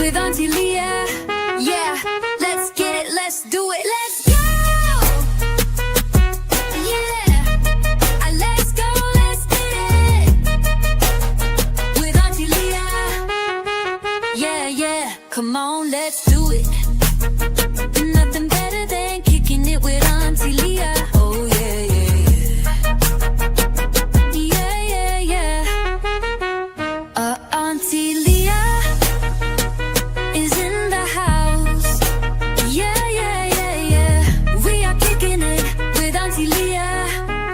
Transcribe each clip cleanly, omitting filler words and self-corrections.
with Auntie Leah. Yeah, let's get it, let's do it, let's go. Yeah, let's go, let's get it with Auntie Leah. Yeah, come on, let's do it. Nothing better than kicking it with Auntie Leah. Oh yeah. Auntie Leah is in the house. Yeah. We are kicking it with Auntie Leah.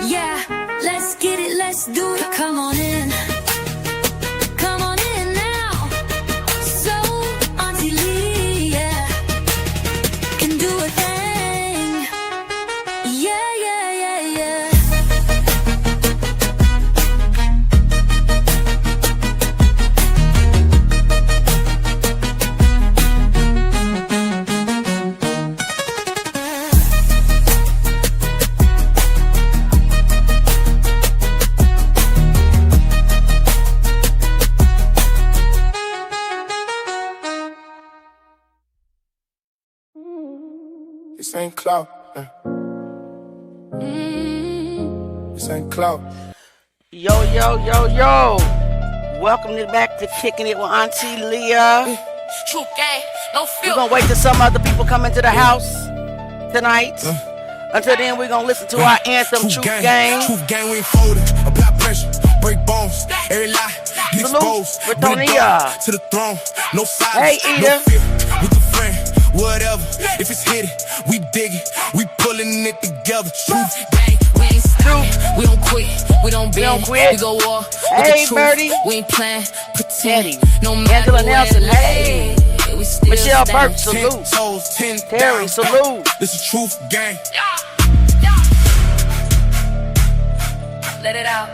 Yeah, let's get it, let's do it. Come on in. Come on in now. So Auntie Leah can do a thing. Yeah. This ain't clout. This ain't clout. Yo. Welcome back to Kicking It with Auntie Leah. True gang, no We're feel. going to wait till some other people come into the house tonight. Until then, we're going to listen to our anthem, Truth Gang. Truth gang, we ain't folded. Apply pressure, break bones. Every lie, get exposed. Salute, Bring the Britonia. dog to the throne. No silence, Hey, no Ida. fear. With a friend, whatever. If it's hit it, we dig it. We pulling it together. Truth gang, We ain't stopping, we don't quit, we don't bend, quit. we go war with Hey, the truth. Birdie. We ain't playing, Teddy. pretend, no matter Angela where Nelson, it hey. lay, we still Michelle stand. Burke, 10 salute. toes, 10 Terry, down. salute. This is Truth gang. Let it out.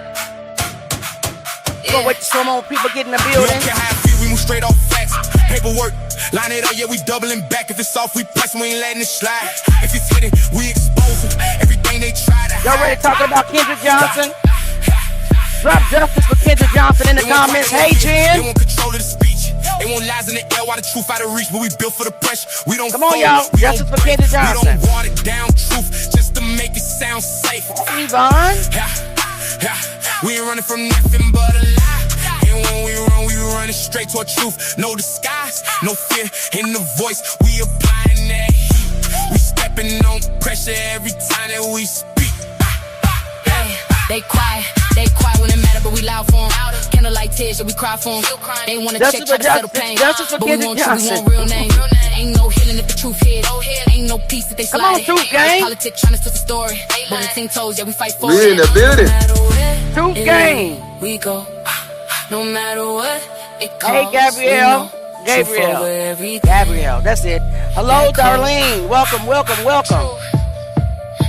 We're going to wait till some more people get in the We building. don't care how I feel, we move straight off facts. Paperwork, line it up, yeah, we doubling back. If it's off, we press, we ain't letting it slide. If it's hidden, we expose it. Everything they try to Y'all ready to talk about Kendrick Johnson? Drop justice for Kendrick Johnson in the comments. Hey, They Jen. want control of the speech. They want lies in the air while the truth out of reach. But we built for the pressure. We don't Come on, fold. y'all. We Justice don't for break. Kendrick Johnson. We don't water down truth just to make it sound safe. Yvonne. We ain't running from nothing but a lie. And when we running straight toward truth. No disguise, no fear in the voice. We applying that heat. We stepping on pressure every time that we speak. They quiet when it matter, but we loud for 'em. Candlelight tears, yeah, we cry for 'em. They wanna Justice check, try for to settle Justice- pain. Justice for But we Kendrick want truth, we Johnson. want real name. Ain't no healing if the truth hit. Ain't no peace if they slide. Come on, Truth Gang. Politics trying to twist the story. But we think toes, yeah, we fight for We it. in the building. No matter where Truth it Gang. lay, we go. No matter what it costs. Hey, Gabrielle. Gabrielle, that's it. Hello, Darlene. Welcome.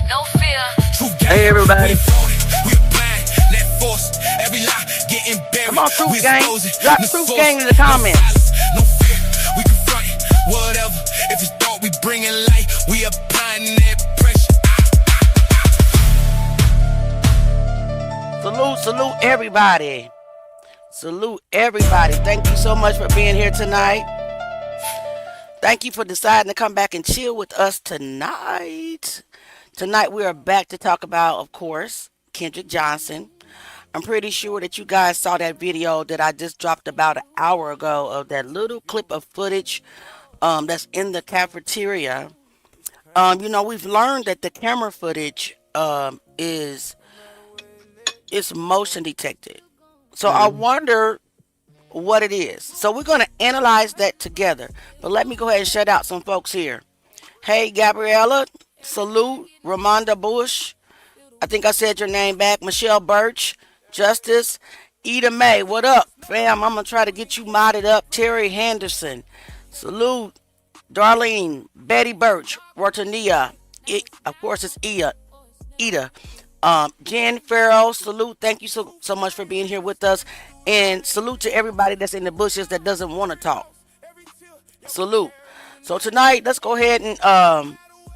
No fear. Truth gang. Hey, everybody. We folded, we applying that force. Every lie getting buried. Come on, Truth We Gang. expose it. Drop No Truth source, Gang in the no comments. silence, no fear. We confront it, whatever. If it's dark, we bringing light. We applying that pressure. Salute everybody. Salute everybody. Thank you so much for being here tonight. Thank you for deciding to come back and chill with us tonight. Tonight we are back to talk about, of course, Kendrick Johnson. I'm pretty sure that you guys saw that video that I just dropped about an hour ago of that little clip of footage that's in the cafeteria. We've learned that the camera footage is motion detected. So I wonder what it is. So we're going to analyze that together. But let me go ahead and shout out some folks here. Hey, Gabriella. Salute. Ramonda Bush. I think I said your name back. Michelle Birch. Justice. Ida May. What up, fam? I'm going to try to get you modded up. Terry Henderson. Salute. Darlene. Betty Birch. Rotania. Of course, it's Ida. Jen Farrell, salute. Thank you so much for being here with us. And salute to everybody that's in the bushes that doesn't want to talk. Salute. So tonight, let's go ahead and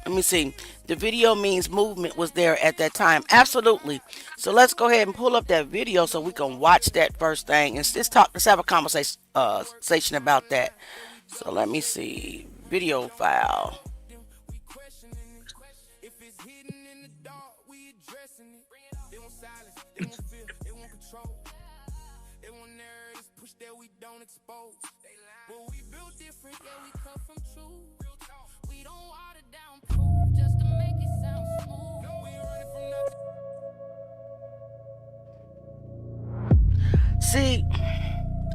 let me see. The video means movement was there at that time. Absolutely. So let's go ahead and pull up that video so we can watch that first thing and let's have a conversation about that. So let me see. Video file. If it's hidden in the dark, we addressing it. They want silence, they want fear, they want control. They want narratives, push that we don't expose. But we built different, yeah, we come from truth. We don't water down proof just to make it sound smooth. No, we ain't running from nothing. See,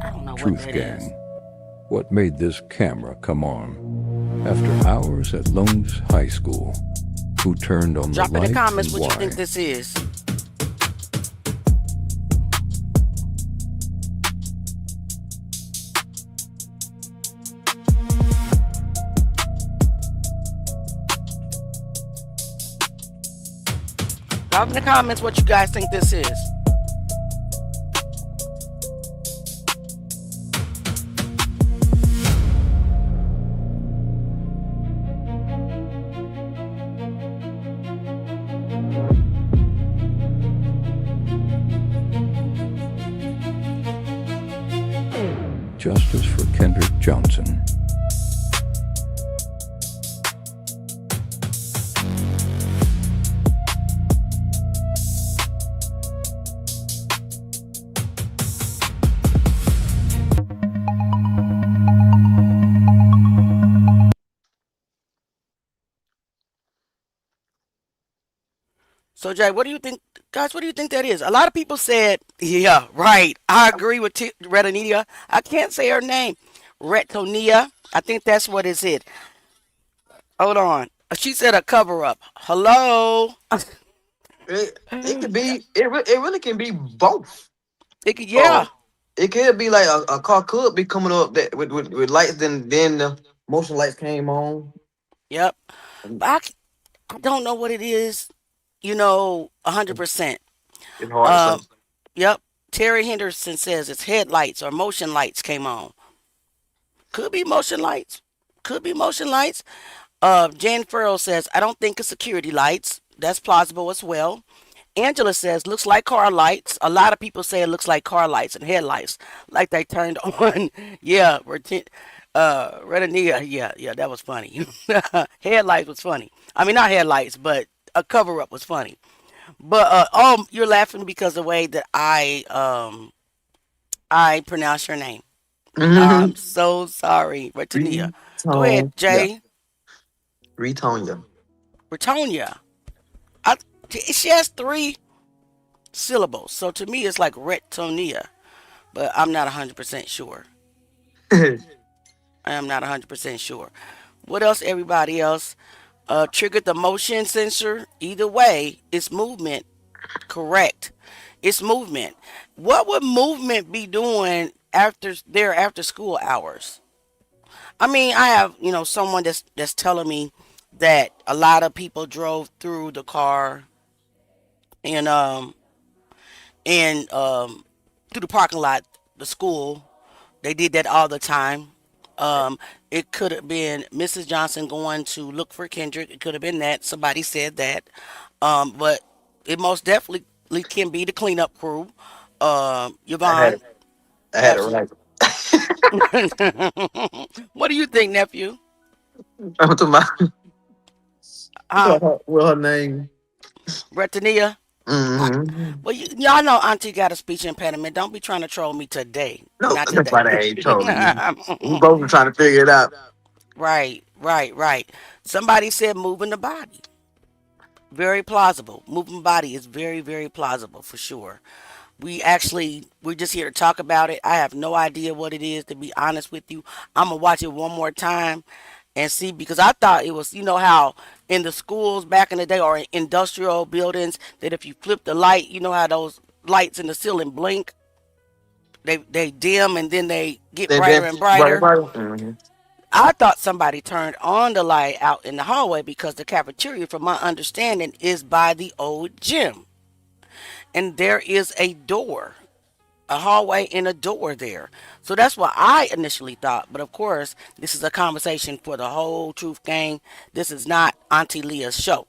I don't know what Truth that Gang. is. What made this camera come on? After hours at Loans High School, who turned on Drop the in lights the comments and what why? you think this is. Drop in the comments what you guys think this is. Justice for Kendrick Johnson. So Jay, what do you think, guys? What do you think that is? A lot of people said, "Yeah, right. I agree with Retania. I can't say her name, Retonia. I think that's what it is. Hold on. She said a cover up. Hello. It could be it really can be both. Yeah. It could be like a car could be coming up that with lights, then the motion lights came on. Yep. But I don't know what it is. 100%. It's hard to say. Um. Yep. Terry Henderson says it's headlights or motion lights came on. Could be motion lights. Could be motion lights. Jan Farrell says, I don't think it's security lights. That's plausible as well. Angela says, looks like car lights. A lot of people say it looks like car lights and headlights, like they turned on. Yeah, Redania. Yeah, that was funny. Headlights was funny. I mean, not headlights, but a cover up was funny. But you're laughing because the way that I pronounce your name. Mm-hmm. I'm so sorry, Redania. Go ahead, Retone, yeah, Jay. retone, yeah. Retonia. I, she has 3 syllables, so to me it's like Retonia, but I'm not 100% sure. I am not 100% sure. What else? Everybody else triggered the motion sensor. Either way, it's movement. Correct. It's movement. What would movement be doing after school hours? I mean, I have someone that's telling me that a lot of people drove through the car and and through the parking lot, the school. They did that all the time. It could have been Mrs. Johnson going to look for Kendrick. It could have been that somebody said that. But it most definitely can be the cleanup crew. I had Yvonne, it. I had it absolutely. right. What do you think, nephew? I'm talking about Huh? what her name. Retania? I, Mm-hmm. well, y'all know Auntie got a speech impediment. Don't be trying to troll me today. No, Not today. nobody ain't told you. We both been trying to figure it out. Right. Somebody said moving the body. Very plausible. Moving body is very, very plausible for sure. We're just here to talk about it. I have no idea what it is, to be honest with you. I'm gonna watch it one more time and see, because I thought it was, how in the schools back in the day or in industrial buildings, that if you flip the light, how those lights in the ceiling blink, they dim and then they get brighter Then and right, brighter. right. Mm-hmm. I thought somebody turned on the light out in the hallway, because the cafeteria, from my understanding, is by the old gym. And there is a hallway and a door there. So that's what I initially thought. But of course, this is a conversation for the whole Truth Gang. This is not Auntie Leah's show,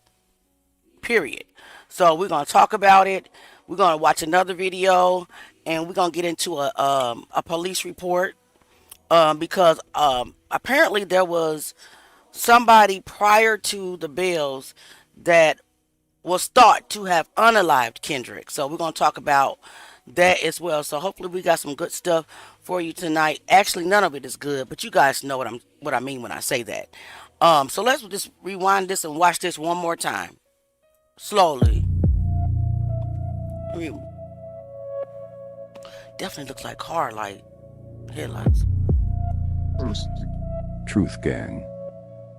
period. So we're going to talk about it. We're going to watch another video, and we're going to get into a police report, because apparently there was somebody prior to the Bills that was thought to have unalived Kendrick. So we're going to talk about that as well. So hopefully we got some good stuff for you tonight. Actually, none of it is good, but you guys know what I mean when I say that. So let's just rewind this and watch this one more time, slowly. Definitely looks like car light headlights. Truth Gang.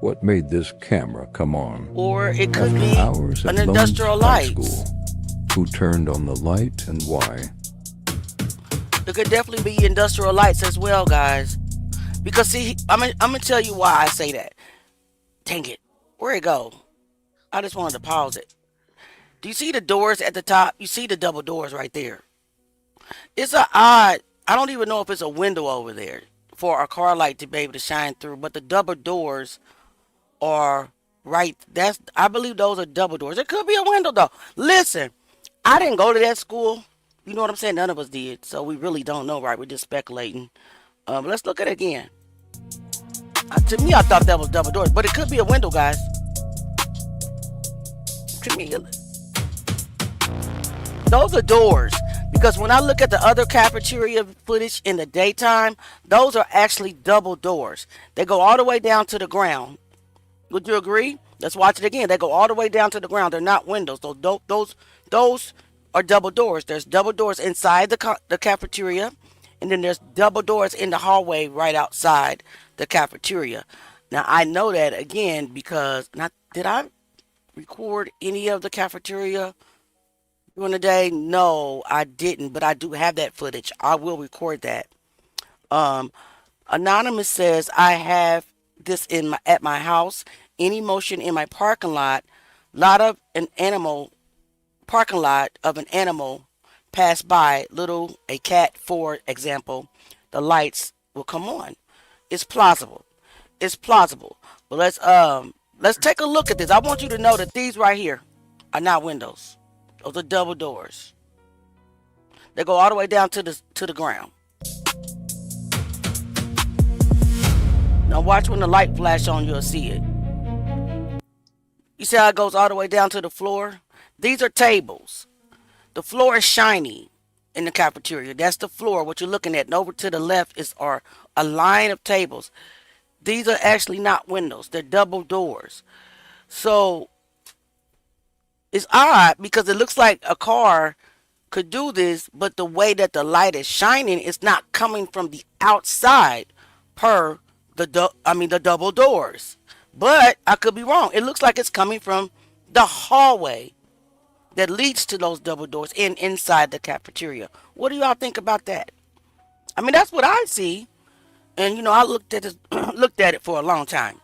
What made this camera come on? Or it could After be hours an at industrial Lowndes High lights. School. Who turned on the light and why? It could definitely be industrial lights as well, guys. Because see, I'm gonna tell you why I say that. Dang it, where'd it go? I just wanted to pause it. Do you see the doors at the top? You see the double doors right there. It's a odd. I don't even know if it's a window over there for a car light to be able to shine through. But the double doors are right. I believe those are double doors. It could be a window though. Listen, I didn't go to that school. You know what I'm saying? None of us did. So we really don't know, right? We're just speculating. But let's look at it again. To me, I thought that was double doors, but it could be a window, guys. To me, those are doors. Because when I look at the other cafeteria footage in the daytime, those are actually double doors. They go all the way down to the ground. Would you agree? Let's watch it again. They go all the way down to the ground. They're not windows. Those are double doors. There's double doors inside the cafeteria, and then there's double doors in the hallway right outside the cafeteria. Now I know that again because did I record any of the cafeteria during the day? No, I didn't, but I do have that footage. I will record that. Anonymous says I have this at my house. Any motion in my parking lot parking lot of an animal pass by, a cat for example, the lights will come on. It's plausible. But let's take a look at this. I want you to know that these right here are not windows. Those are double doors. They go all the way down to the ground. Now watch when the light flash on, you'll see it. You see how it goes all the way down to the floor? These are tables. The floor is shiny in the cafeteria. That's the floor, what you're looking at. And over to the left are a line of tables. These are actually not windows. They're double doors. So it's odd because it looks like a car could do this, but the way that the light is shining, it's not coming from the outside per the double doors. But I could be wrong. It looks like it's coming from the hallway that leads to those double doors inside the cafeteria. What do y'all think about that? I mean, that's what I see. And I looked at it for a long time.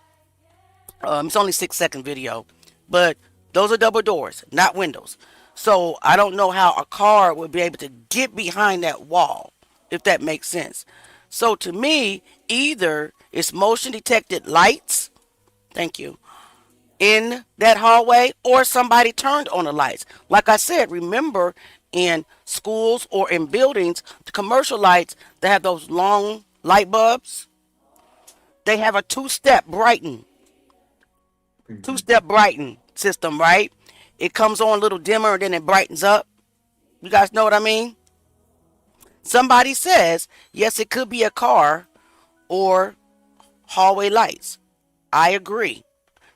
It's only 6-second video, but those are double doors, not windows. So I don't know how a car would be able to get behind that wall, if that makes sense. So to me, either it's motion detected lights, thank you, in that hallway, or somebody turned on the lights. Like I said, remember in schools or in buildings, the commercial lights, they have those long light bulbs. They have a two-step brighten system, right? It comes on a little dimmer and then it brightens up. You guys know what I mean? Somebody says, yes, it could be a car or hallway lights. I agree.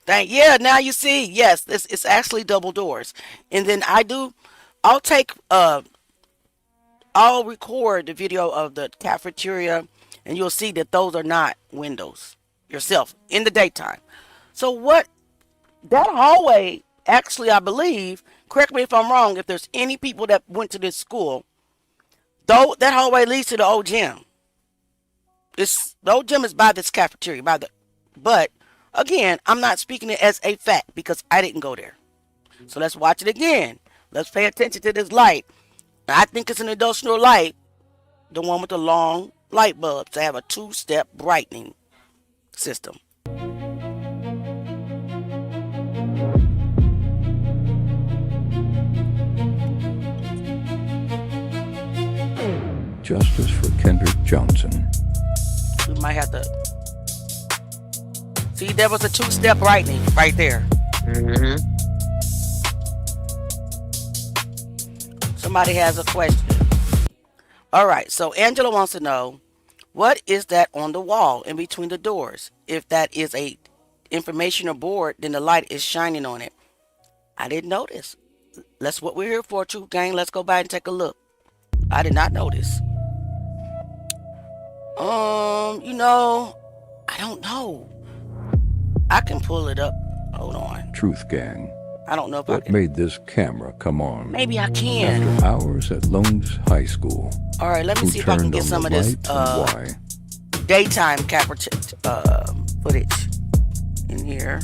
Now you see, yes, it's actually double doors. And then I'll record the video of the cafeteria and you'll see that those are not windows yourself in the daytime. So that hallway, actually, I believe, correct me if I'm wrong, if there's any people that went to this school, though that hallway leads to the old gym. The old gym is by this cafeteria, but again, I'm not speaking it as a fact because I didn't go there. So let's watch it again. Let's pay attention to this light. I think it's an industrial light, the one with the long light bulbs. They have a two-step brightening system. Justice for Kendrick Johnson. We might have to See, there was a two-step right there. Mm-hmm. Somebody has a question. All right, so Angela wants to know, what is that on the wall in between the doors? If that is a informational board, then the light is shining on it. I didn't notice. That's what we're here for, Truth Gang. Let's go by and take a look. I did not notice. You know, I don't know. I can pull it up. Hold on. Truth Gang. I don't know if I What can. made this camera come on Maybe I can. after hours at Loans High School? All right, let me Who see if I can turned get on some the of this lights and why? daytime footage in here.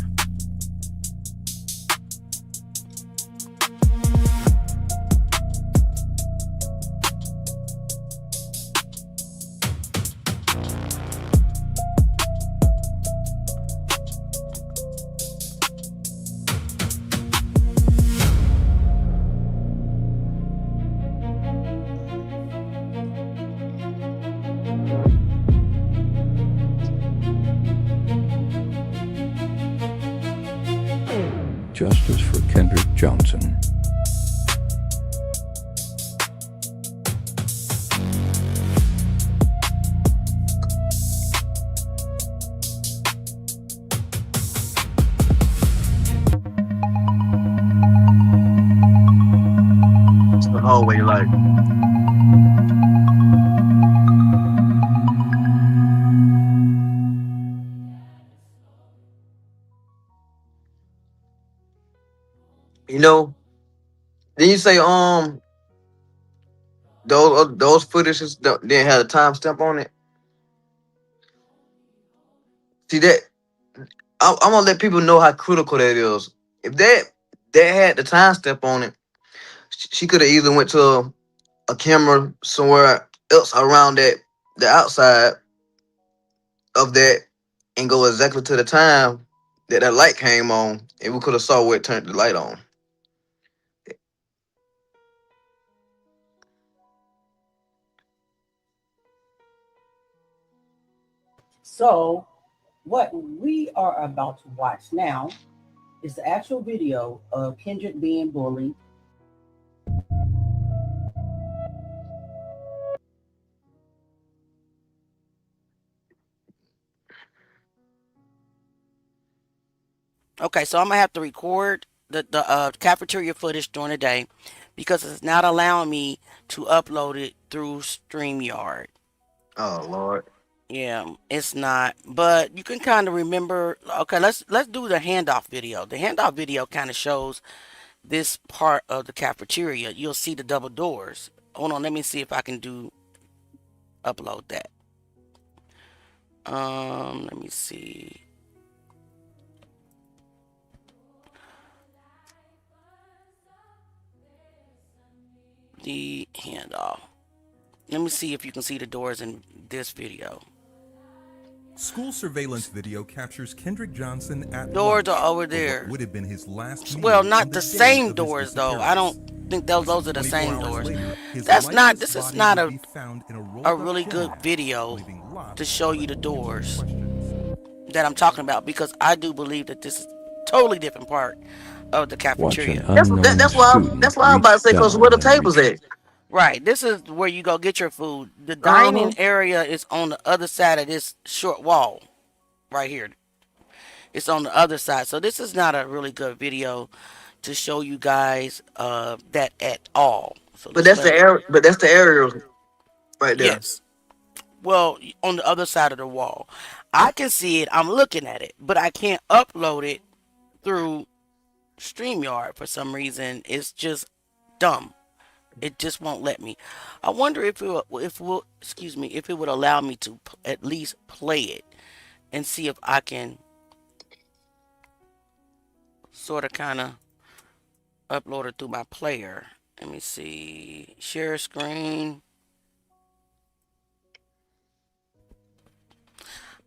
Justice for Kendrick Johnson. It's the hallway light. You know, then you say those footages didn't have a timestamp on it. See that I'm gonna let people know how critical that is. If that had the timestamp on it, she could have either went to a camera somewhere else around the outside of that and go exactly to the time that light came on, and we could have saw where it turned the light on. So, what we are about to watch now is the actual video of Kendrick being bullied. Okay, so I'm gonna have to record the cafeteria footage during the day because it's not allowing me to upload it through StreamYard. Oh Lord. Yeah, it's not. But you can kind of remember. Okay, let's do the handoff video. The handoff video kind of shows this part of the cafeteria. You'll see the double doors. Hold on, let me see if I can upload that. Let me see. The handoff. Let me see if you can see the doors in this video. School surveillance video captures Kendrick Johnson at Doors lunch are over for there. what would have been his last meal Well, on not the day same of his doors though. I disappearance. don't think those are the 24 same hours doors. later, his That's not. lifeless This is body not would be found in a a rolled-up really good camera, video leaving lots to of show you the unanswered doors questions. that I'm talking about because I do believe that this is totally different part of the Watch an cafeteria. unknown That's student why I'm about to reach say, cause where down the and tables retrieve. at? Right. This is where you go get your food. The Uh-huh. dining area is on the other side of this short wall right here. It's on the other side. So this is not a really good video to show you guys that at all. So But just that's let the me. air. But that's the aerial right there. Yes. Well, on the other side of the wall. I can see it. I'm looking at it, but I can't upload it through StreamYard for some reason. It's just dumb. It just won't let me. I wonder if it would allow me to at least play it and see if I can sort of kind of upload it through my player. Let me see. Share screen.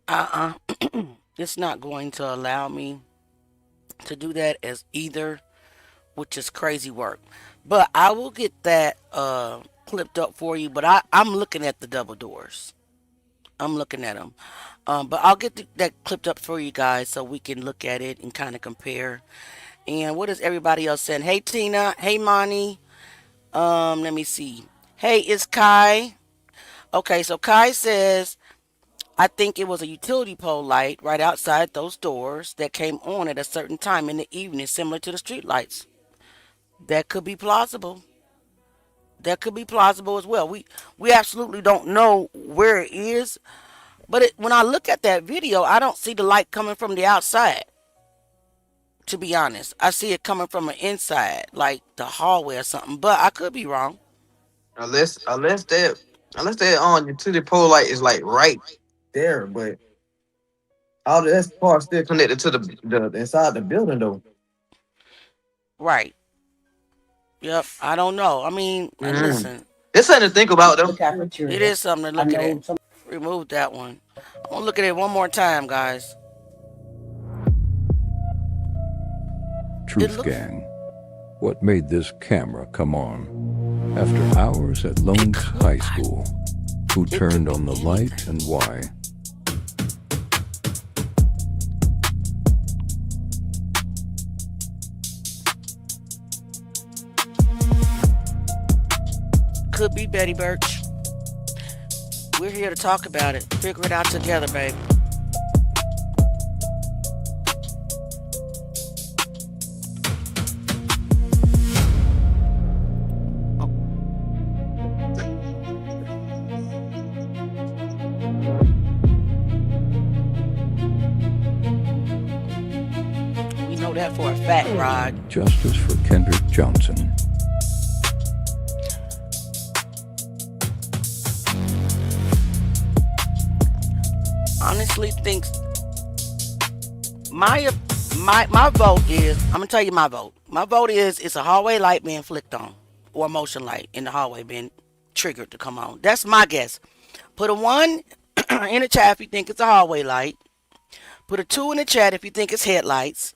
Uh-uh. It's not going to allow me to do that as either, which is crazy work. But I will get that clipped up for you. But I'm looking at the double doors. I'm looking at them. But I'll get that clipped up for you guys so we can look at it and kind of compare. And what is everybody else saying? Hey Tina, hey Monty. Let me see. Hey, it's Kai. Okay, so Kai says I think it was a utility pole light right outside those doors that came on at a certain time in the evening, similar to the street lights. That could be plausible. That could be plausible as well. We absolutely don't know where it is, but when I look at that video, I don't see the light coming from the outside. To be honest, I see it coming from the inside, like the hallway or something. But I could be wrong. Unless that on utility pole light is like right there, but all that's part still connected to the inside the building though. Right. Yep. I don't know. I mean, Mm. listen, It's something to think about though. it is something to look at. Remove that one. I'm gonna look at it one more time, guys. It Truth looks. Gang. What made this camera come on? After hours at It Lones could. High School, who It could turned be on the anything. light and why? Could be Betty Birch. We're here to talk about it. Figure it out together, baby. We know that for a fact, Rod. Justice for Kendrick Johnson. Honestly, thinks my my vote is. I'm gonna tell you my vote. My vote is it's a hallway light being flicked on, or a motion light in the hallway being triggered to come on. That's my guess. Put a one in the chat if you think it's a hallway light. Put a two in the chat if you think it's headlights.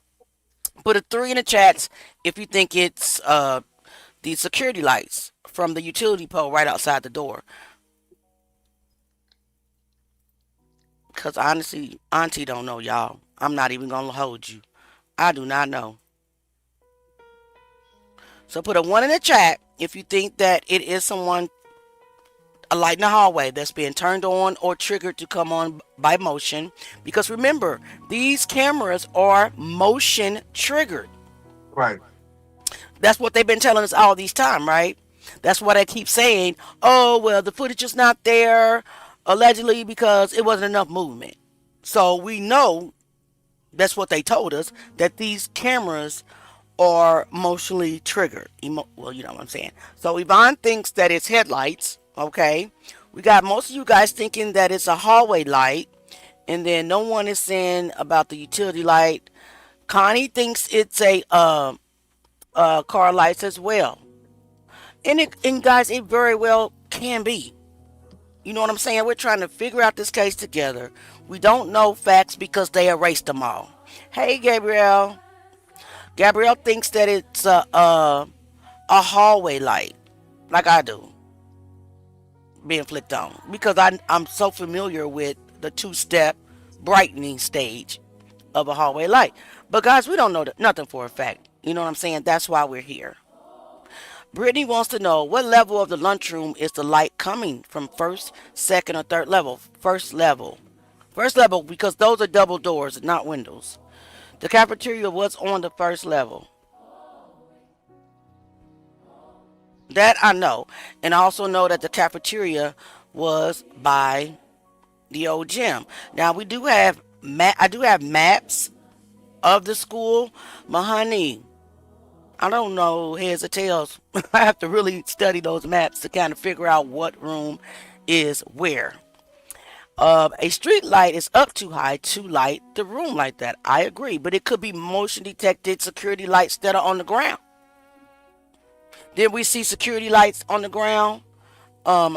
Put a three in the chats if you think it's the security lights from the utility pole right outside the door. Cause honestly, Auntie don't know, y'all. I'm not even gonna hold you. I do not know. So put a one in the chat if you think that it is someone, a light in the hallway that's being turned on or triggered to come on by motion. Because remember, these cameras are motion triggered. Right. That's what they've been telling us all these time, right? That's why they keep saying, oh, well, the footage is not there, allegedly, because it wasn't enough movement. So we know that's what they told us, that these cameras are emotionally triggered. Well, you know what I'm saying. So Yvonne thinks that it's headlights. Okay. We got most of you guys thinking that it's a hallway light. And then no one is saying about the utility light. Connie thinks it's a car lights as well. And guys, it very well can be. You know what I'm saying? We're trying to figure out this case together. We don't know facts because they erased them all. Hey, Gabrielle. Gabrielle thinks that it's a hallway light, like I do, being flicked on because I'm so familiar with the two-step brightening stage of a hallway light. But guys, we don't know nothing for a fact. You know what I'm saying? That's why we're here. Brittany wants to know what level of the lunchroom is the light coming from, first, second, or third level? First level. First level because those are double doors, not windows. The cafeteria was on the first level. That I know. And I also know that the cafeteria was by the old gym. Now we do have I do have maps of the school. But honey, I don't know heads or tails. I have to really study those maps to kind of figure out what room is where. A street light is up too high to light the room like that. I agree, but it could be motion detected security lights that are on the ground. Did we see security lights on the ground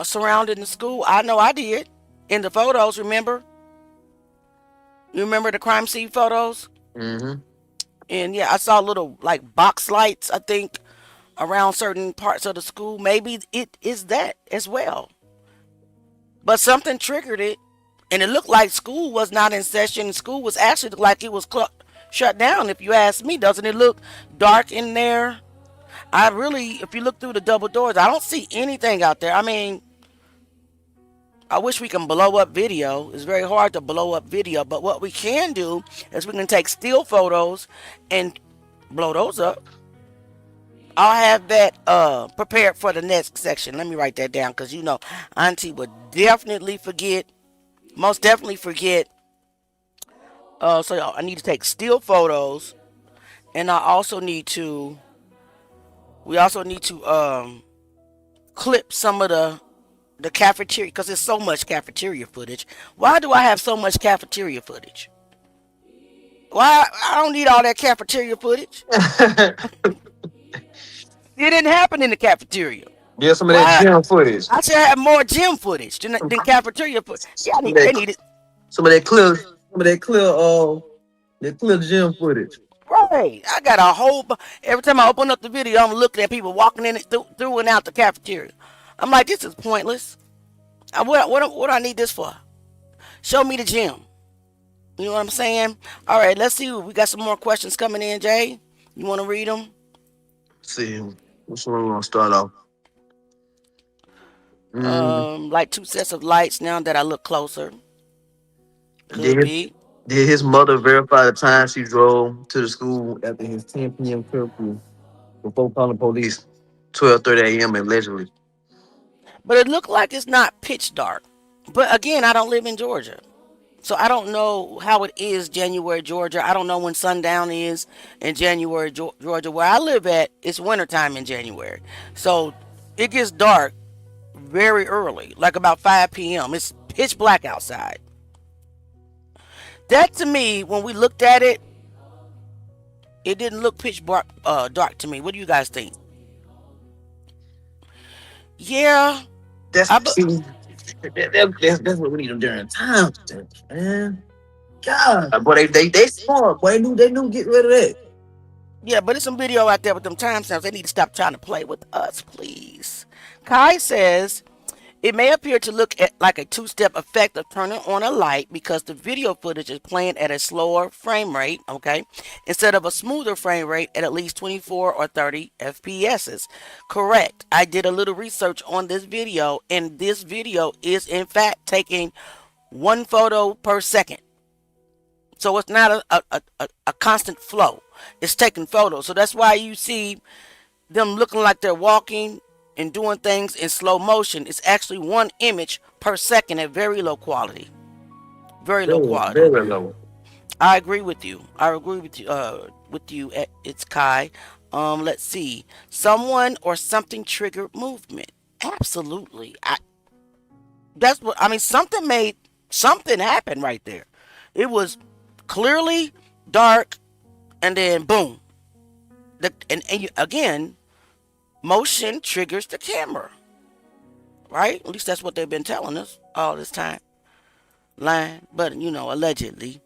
surrounding the school? I know I did. In the photos, remember? You remember the crime scene photos? Mm-hmm. And yeah, I saw little like box lights, I think, around certain parts of the school. Maybe it is that as well. But something triggered it. And it looked like school was not in session. School was actually like it was shut down. If you ask me, doesn't it look dark in there? I really, if you look through the double doors, I don't see anything out there. I mean, I wish we can blow up video. It's very hard to blow up video, but what we can do is we can take still photos and blow those up. I'll have that prepared for the next section. Let me write that down because you know Auntie would definitely forget, most definitely forget. So I need to take still photos, and we also need to clip some of the cafeteria because there's so much cafeteria footage. Why do I have so much cafeteria footage? Why I don't need all that cafeteria footage. It didn't happen in the cafeteria. Yeah, some of that Why? gym footage. I should have more gym footage than cafeteria footage. Yeah, Some of they that, need it. some of that clear, that clear gym footage. Right. I got a whole. Every time I open up the video, I'm looking at people walking in it through and out the cafeteria. I'm like, this is pointless. What do I need this for? Show me the gym. You know what I'm saying? All right, let's see. We got some more questions coming in, Jay. You want to read them? See, which one we gonna start off? Like 2 sets of lights now that I look closer. Could Did his, be. did his mother verify the time she drove to the school after his 10 p.m. curfew before calling police? 12:30 a.m. allegedly. But it looked like it's not pitch dark. But again, I don't live in Georgia. So I don't know how it is January, Georgia. I don't know when sundown is in January, Georgia. Where I live at, it's wintertime in January. So it gets dark very early, like about 5 p.m. It's pitch black outside. That to me, when we looked at it, it didn't look pitch dark to me. What do you guys think? Yeah. That's I, bu- that's what we need them during time, man. God, boy, they smart. Boy, they knew get rid of that. Yeah, but there's some video out there with them timestamps. They need to stop trying to play with us, please. Kai says it may appear to look like a two-step effect of turning on a light because the video footage is playing at a slower frame rate, okay, instead of a smoother frame rate at least 24 or 30 FPSs. Correct. I did a little research on this video, and this video is in fact taking one photo per second. So it's not a constant flow. It's taking photos. So that's why you see them looking like they're walking and doing things in slow motion. It's actually one image per second at very low quality. Very low quality. Very low. I agree with you. I agree with you. It's Kai. Let's see. Someone or something triggered movement. Absolutely. That's what I mean. Something happened right there. It was clearly dark, and then boom. Again, motion triggers the camera, right? At least that's what they've been telling us all this time. Line, but allegedly.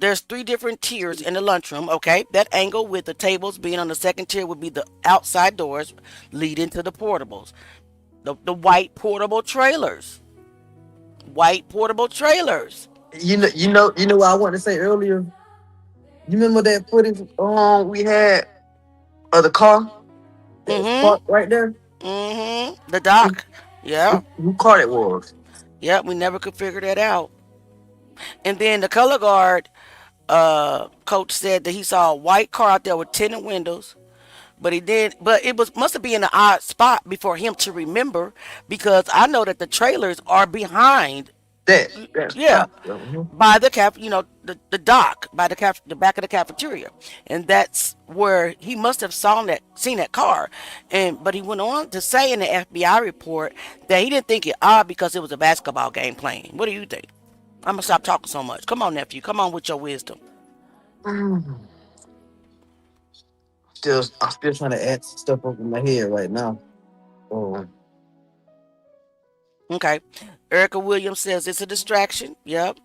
There's 3 different tiers in the lunchroom. Okay, that angle with the tables being on the second tier would be the outside doors leading to the portables. The white portable trailers. White portable trailers. You know what I wanted to say earlier. You remember that footage we had of the car parked right there? The dock. Yeah. Who car it was? Yeah, we never could figure that out. And then the color guard coach said that he saw a white car out there with tinted windows. But it must have been in an odd spot before him to remember, because I know that the trailers are behind. That's Yeah, by the the dock, by the back of the cafeteria, and that's where he must have seen that car. But he went on to say in the FBI report that he didn't think it odd because it was a basketball game playing. What do you think? I'm gonna stop talking so much. Come on, nephew. Come on with your wisdom. I'm still trying to add stuff up in my head right now. Oh. Okay. Erica Williams says it's a distraction. Yep.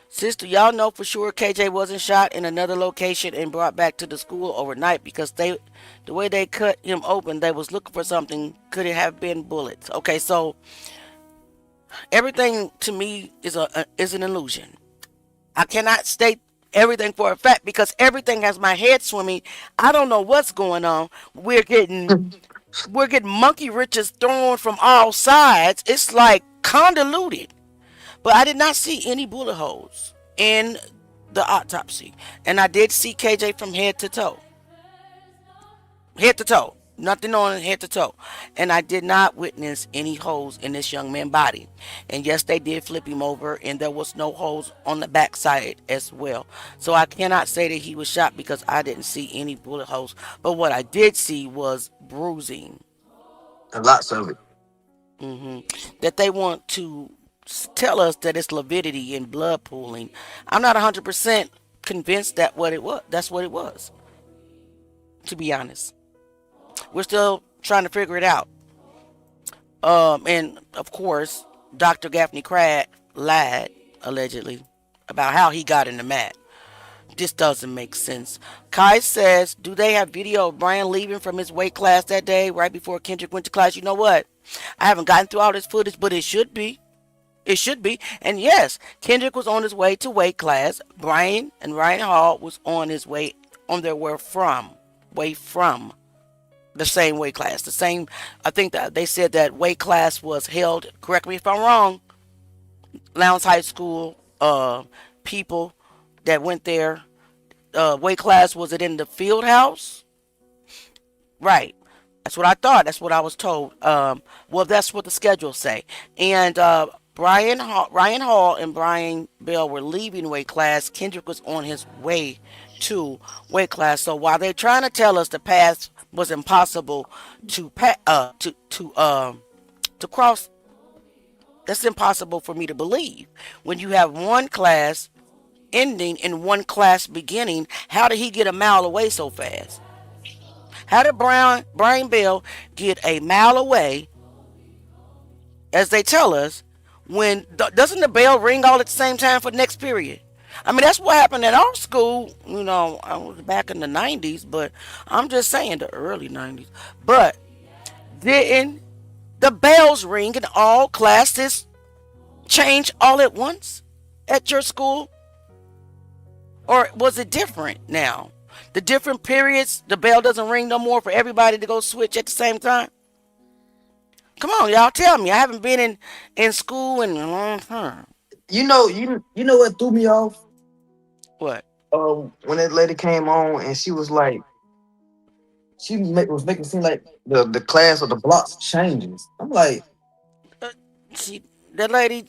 Sister, y'all know for sure KJ wasn't shot in another location and brought back to the school overnight because the way they cut him open, they was looking for something. Could it have been bullets? Okay, so Everything to me is an illusion. I cannot state everything for a fact because everything has my head swimming. I don't know what's going on. We're getting monkey wrenches thrown from all sides. It's like convoluted. But I did not see any bullet holes in the autopsy. And I did see KJ from head to toe. Head to toe. Nothing on head to toe. And I did not witness any holes in this young man's body. And yes, they did flip him over, and there was no holes on the backside as well. So I cannot say that he was shot because I didn't see any bullet holes. But what I did see was bruising. And lots of it. That they want to tell us that it's lividity and blood pooling. I'm not 100% convinced that what it was. That's what it was. To be honest, we're still trying to figure it out. And of course, Dr. Gaffney Craig lied allegedly about how he got in the mat. This doesn't make sense. Kai says, do they have video of Brian leaving from his weight class that day right before Kendrick went to class? You know what? I haven't gotten through all this footage, but it should be. It should be. And yes, Kendrick was on his way to weight class. Brian and Ryan Hall was on his way on their way from the same weight class. The same, I think that they said that weight class was held, correct me if I'm wrong, Lowndes High School people that went there. Weight class, was it in the field house? Right. That's what I thought. That's what I was told. Well, that's what the schedules say. And Ryan Hall and Brian Bell were leaving weight class. Kendrick was on his way to weight class. So while they're trying to tell us the path was impossible to cross, that's impossible for me to believe. When you have one class ending and one class beginning, how did he get a mile away so fast? How did Brian Bell get a mile away, as they tell us, when doesn't the bell ring all at the same time for the next period? I mean, that's what happened at our school. You know, I was back in the 90s, but I'm just saying the early 90s. But didn't the bells ring and all classes change all at once at your school? Or was it different now? The different periods, the bell doesn't ring no more for everybody to go switch at the same time? Come on, y'all, tell me. I haven't been in school in a long time. You know what threw me off? What? When that lady came on and she was like, was making it seem like the class or the blocks changes. I'm like, That lady,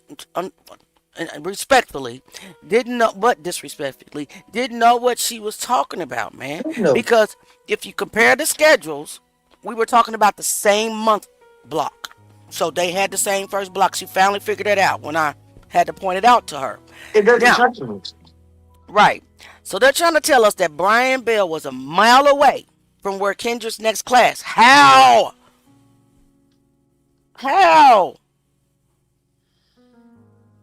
respectfully, didn't know, but disrespectfully, didn't know what she was talking about, man. no, Because if you compare the schedules, we were talking about the same month block. So they had the same first block. She finally figured it out when I had to point it out to her. it doesn't Now, change. right. So they're trying to tell us that Brian Bell was a mile away from where Kendrick's next class. How? How?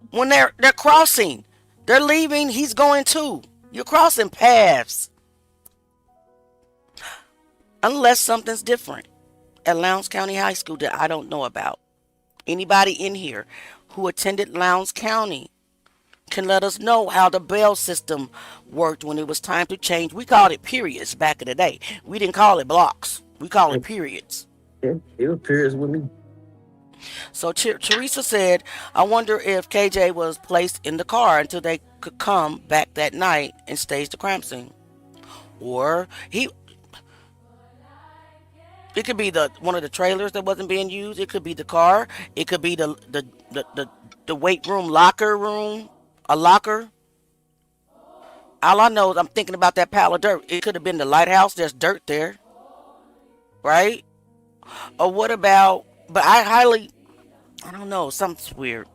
When they're crossing, they're leaving, he's going too. You're crossing paths. Unless something's different at Lowndes County High School that I don't know about. Anybody in here who attended Lowndes County can let us know how the bell system worked when it was time to change. We called it periods back in the day. We didn't call it blocks. We call it periods. It appears with me. So Teresa said, I wonder if KJ was placed in the car until they could come back that night and stage the crime scene. Or it could be one of the trailers that wasn't being used. It could be the car. It could be the weight room, locker room, a locker. All I know is I'm thinking about that pile of dirt. It could have been the lighthouse. There's dirt there, right? Or what about? But I don't know. Something's weird.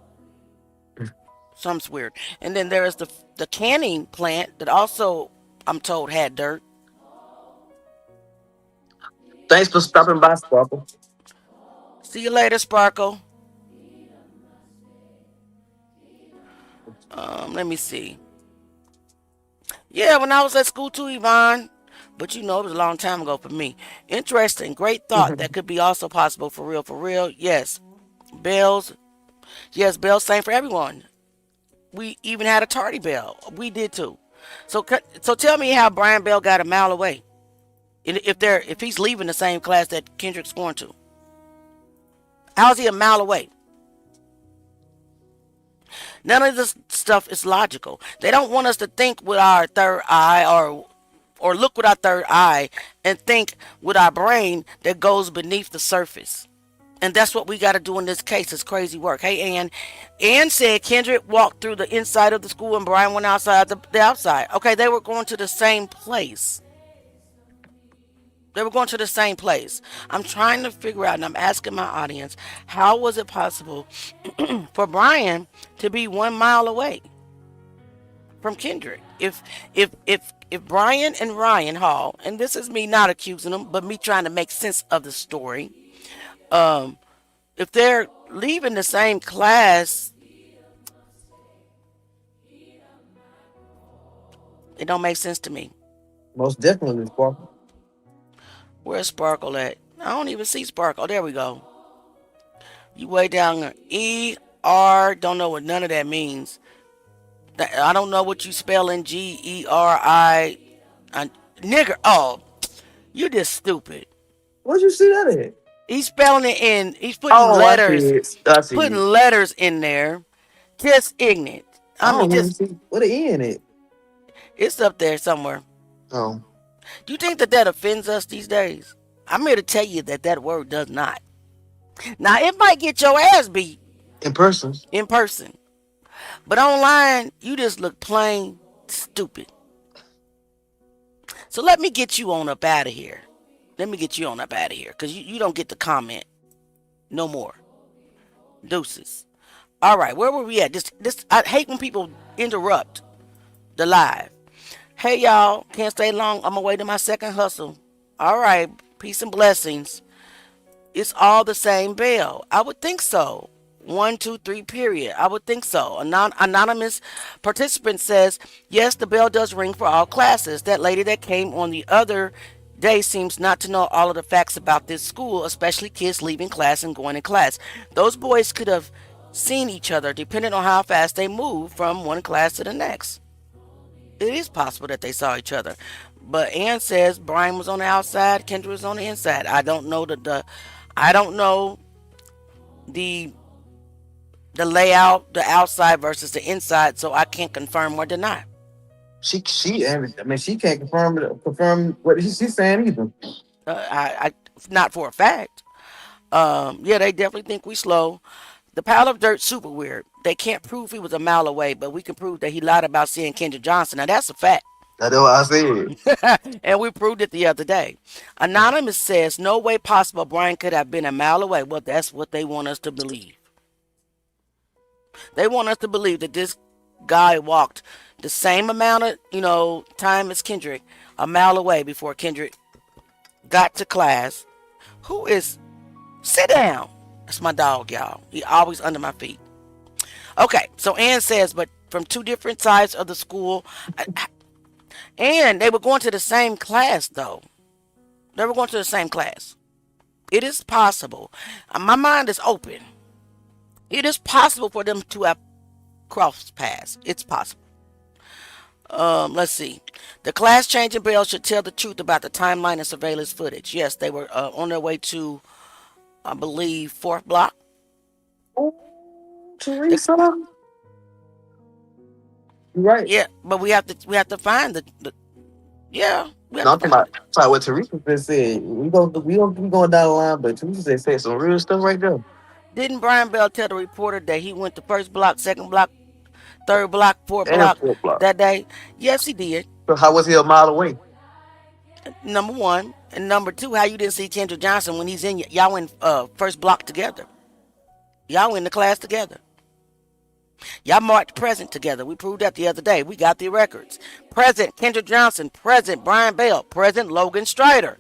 Something's weird. And then there is the canning plant that also, I'm told, had dirt. Thanks for stopping by, Sparkle. See you later, Sparkle. Let me see. Yeah, when I was at school too, Yvonne. But you know, it was a long time ago for me. Interesting. Great thought. That could be also possible for real. For real. Yes. Bells Yes, bells same for everyone. We even had a tardy bell. We did too. So tell me how Brian Bell got a mile away. If he's leaving the same class that Kendrick's going to, how's he a mile away? None of this stuff is logical. They don't want us to think with our third eye or look with our third eye and think with our brain that goes beneath the surface. And that's what we got to do in this case. It's crazy work. Hey, Ann. Ann said Kendrick walked through the inside of the school and Brian went outside the outside. Okay, they were going to the same place. They were going to the same place. I'm trying to figure out, and I'm asking my audience, how was it possible for Brian to be 1 mile away from Kendrick? If Brian and Ryan Hall, and this is me not accusing them, but me trying to make sense of the story, if they're leaving the same class, it don't make sense to me. Most definitely, Sparkle. Where's Sparkle at? I don't even see Sparkle. There we go. You way down there. E-R, don't know what none of that means. I don't know what you spell in G-E-R-I. Nigger. Oh, you just stupid. Where'd you see that at? He's spelling it in. He's putting Oh, letters. I see Putting it. letters in there. Just ignorant. I I mean, don't even just see what the E in it. it's up there somewhere. Oh, Do you think that offends us these days? I'm here to tell you that word does not. Now, it might get your ass beat in person. in person, but online, you just look plain stupid. So let me get you on up out of here. Let me get you on up out of here, because you don't get the comment no more. Deuces. All right, where were we at? I hate when people interrupt the live. Hey, y'all, can't stay long. I'm away to my second hustle. All right, peace and blessings. It's all the same bell. I would think so. 1, 2, 3, period. I would think so. Anonymous participant says, yes, the bell does ring for all classes. That lady that came on the other day seems not to know all of the facts about this school, especially kids leaving class and going in class. Those boys could have seen each other depending on how fast they move from one class to the next. It is possible that they saw each other. But Ann says Brian was on the outside, Kendra was on the inside. I don't know the layout, the outside versus the inside, so I can't confirm or deny. She can't confirm what she's saying either. I not for a fact. Yeah, they definitely think we slow. The pile of dirt super weird. They can't prove he was a mile away, but we can prove that he lied about seeing Kendrick Johnson. Now that's a fact. That's what I said. And we proved it the other day. Anonymous says no way possible Brian could have been a mile away. Well, that's what they want us to believe. They want us to believe that this guy walked the same amount of, time as Kendrick, a mile away before Kendrick got to class. Sit down. That's my dog, y'all. He always under my feet. Okay, so Ann says, but from two different sides of the school, and they were going to the same class, though. They were going to the same class. It is possible. My mind is open. It is possible for them to have crossed paths. It's possible. Let's see. The class changing bell should tell the truth about the timeline and surveillance footage. Yes, they were on their way to, I believe, 4th block. Oh, Teresa. You're right. Yeah, but we have to find the yeah. No, I'm talking about what Teresa just said. We going down the line, but Teresa said some real stuff right there. Didn't Brian Bell tell the reporter that he went to 1st block, 2nd block, 3rd block, 4th And block 4th block. that day? Yes, he did. So how was he a mile away? Number one, and number two, how you didn't see Kendrick Johnson when he's in y'all in 1st block together? Y'all in the class together. Y'all marked present together. We proved that the other day. We got the records. Present Kendrick Johnson. Present Brian Bell. Present Logan Strider.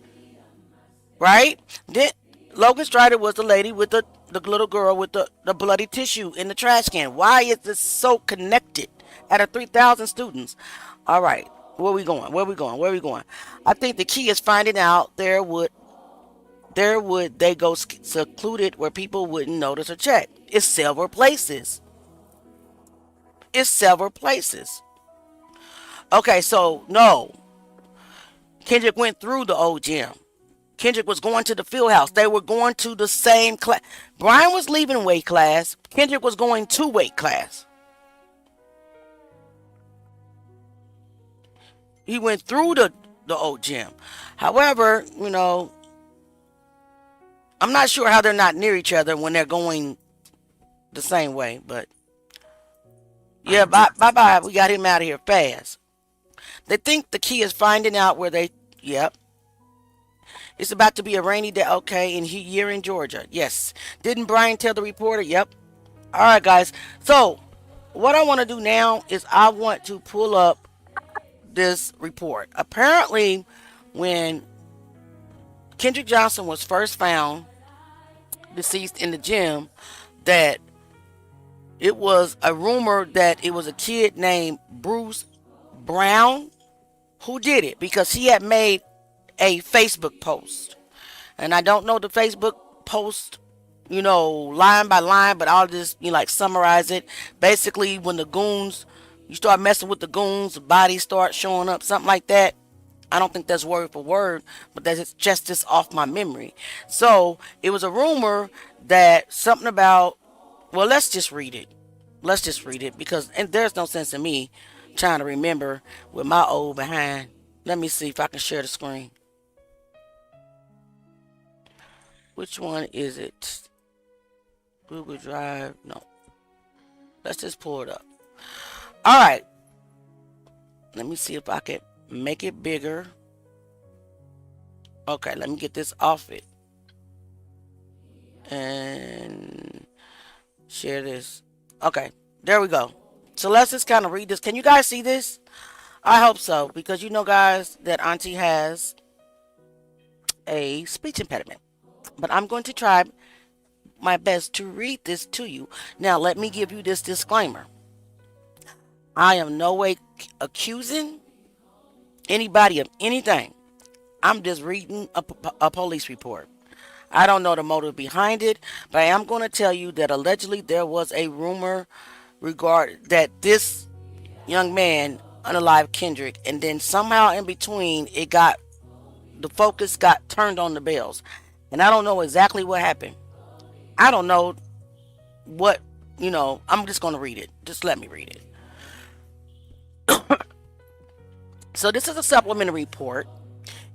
Right? Then Logan Strider was the lady with the little girl with the bloody tissue in the trash can. Why is this so connected out of 3,000 students? All right. Where we going? I think the key is finding out there what they go secluded where people wouldn't notice or check. It's several places. It's several places. Okay, so no, Kendrick went through the old gym. Kendrick was going to the field house. They were going to the same class. Brian was leaving weight class. Kendrick was going to weight class. He went through the old gym. However, I'm not sure how they're not near each other when they're going the same way. But yeah, bye. We got him out of here fast. They think the key is finding out where they. Yep. It's about to be a rainy day. Okay, and here in Georgia. Yes. Didn't Brian tell the reporter? Yep. All right, guys. So, what I want to do now is I want to pull up this report. Apparently, when Kendrick Johnson was first found deceased in the gym, that it was a rumor that it was a kid named Bruce Brown who did it, because he had made a Facebook post. And I don't know the Facebook post, line by line, but I'll just, summarize it. Basically, when you start messing with the goons, the bodies start showing up, something like that. I don't think that's word for word, but that's just off my memory. So, it was a rumor that something about, well, let's just read it. Because there's no sense in me trying to remember with my old behind. Let me see if I can share the screen. Which one is it? Google Drive? No. Let's just pull it up. All right. Let me see if I can make it bigger. Okay, let me get this off it. And share this. Okay, there we go. So let's just kind of read this. Can you guys see this? I hope so, because guys, that Auntie has a speech impediment. But I'm going to try my best to read this to you. Now, let me give you this disclaimer. I am no way accusing anybody of anything. I'm just reading a police report. I don't know the motive behind it, but I am going to tell you that allegedly there was a rumor that this young man unalived Kendrick, and then somehow in between the focus got turned on the Bells. And I don't know exactly what happened. I don't know what, I'm just going to read it. Just let me read it. So this is a supplementary report.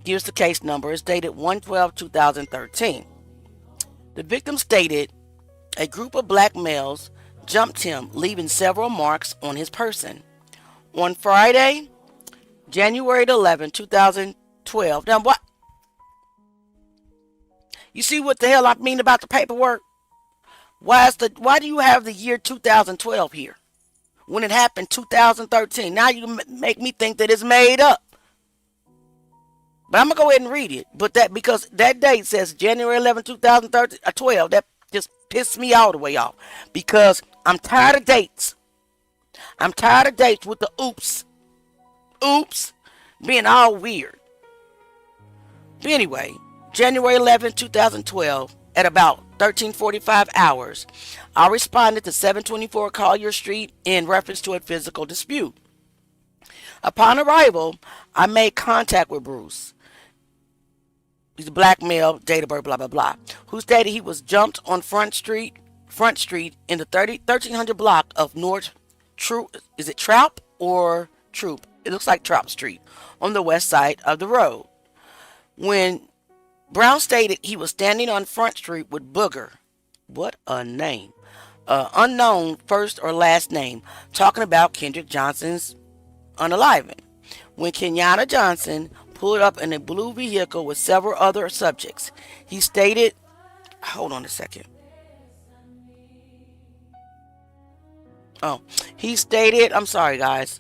Gives the case number. It's dated 1/12/2013. The victim stated a group of black males jumped him, leaving several marks on his person. On Friday, January 11, 2012. Now what? You see what the hell I mean about the paperwork? Why do you have the year 2012 here when it happened 2013? Now you make me think that it's made up. But I'm gonna go ahead and read it. But because that date says January 11, 2013, 12, that just pissed me all the way off. Because I'm tired of dates. I'm tired of dates with the oops being all weird. But anyway, January 11, 2012, at about 13:45 hours, I responded to 724 Collier Street in reference to a physical dispute. Upon arrival, I made contact with Bruce. He's a black male, date of birth, blah, blah, blah, who stated he was jumped on Front Street in the 1300 block of North Troop. Is it Trop or Troop? It looks like Trop Street on the west side of the road. When Brown stated he was standing on Front Street with Booger. What a name. Unknown first or last name. Talking about Kendrick Johnson's unaliving. When Kenyatta Johnson pulled up in a blue vehicle with several other subjects, he stated, hold on a second. He stated, I'm sorry guys.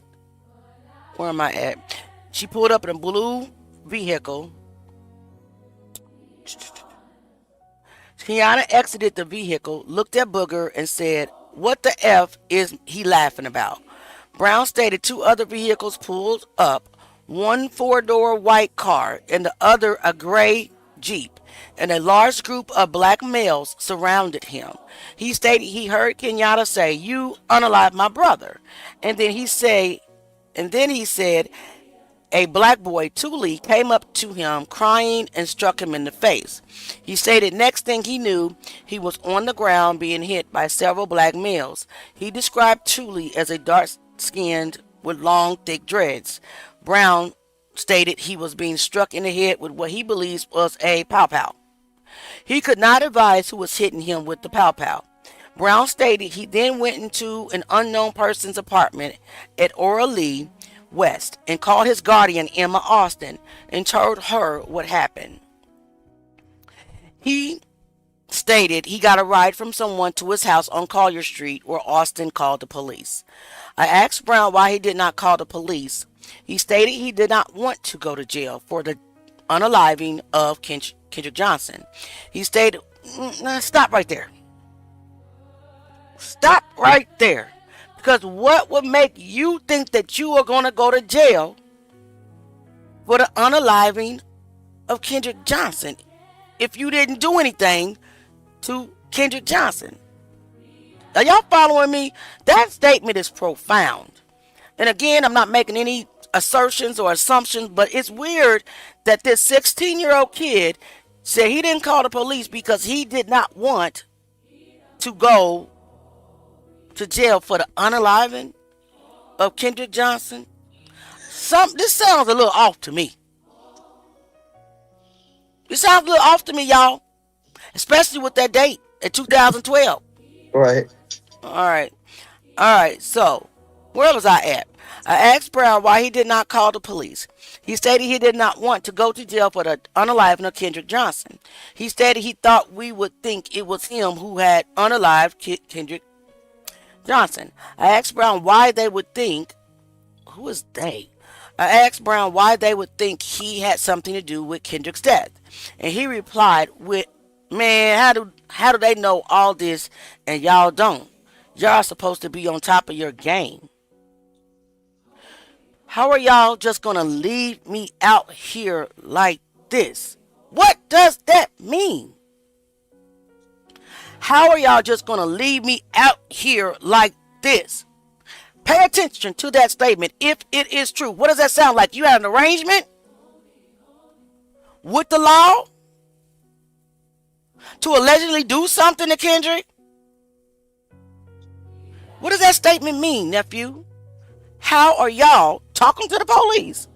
Where am I at? She pulled up in a blue vehicle. Kiana exited the vehicle, looked at Booger, and said, "What the F is he laughing about?" Brown stated two other vehicles pulled up, one four-door white car and the other a gray Jeep. and a large group of black males surrounded him. He stated he heard Kenyatta say, "You unalive my brother," and then he said a black boy, Thule, came up to him crying and struck him in the face. He stated next thing he knew, he was on the ground being hit by several black males. He described Thule as a dark-skinned with long, thick dreads. Brown stated he was being struck in the head with what he believes was a pow-pow. He could not advise who was hitting him with the pow-pow. Brown stated he then went into an unknown person's apartment at Aura Lee West and called his guardian, Emma Austin, and told her what happened. He stated he got a ride from someone to his house on Collier Street, where Austin called the police. I asked Brown why he did not call the police. He stated he did not want to go to jail for the unaliving of Kendrick Johnson. He stated, stop right there. Stop right there. Because what would make you think that you are going to go to jail for the unaliving of Kendrick Johnson if you didn't do anything to Kendrick Johnson? Are y'all following me? That statement is profound. And again, I'm not making any assertions or assumptions, but it's weird that this 16-year-old kid said he didn't call the police because he did not want to go to jail for the unaliving of Kendrick Johnson. This sounds a little off to me. It sounds a little off to me, y'all. Especially with that date at 2012. Right. All right. So, where was I at? I asked Brown why he did not call the police. He stated he did not want to go to jail for the unaliving of Kendrick Johnson. He stated he thought we would think it was him who had unalived Kendrick Johnson. I asked Brown why they would think, who is they? I asked Brown why they would think he had something to do with Kendrick's death. And he replied with, man, how do they know all this and y'all don't? Y'all are supposed to be on top of your game. How are y'all just going to leave me out here like this? What does that mean? How are y'all just going to leave me out here like this? Pay attention to that statement if it is true. What does that sound like? You had an arrangement with the law to allegedly do something to Kendrick? What does that statement mean, nephew? How are y'all talking to the police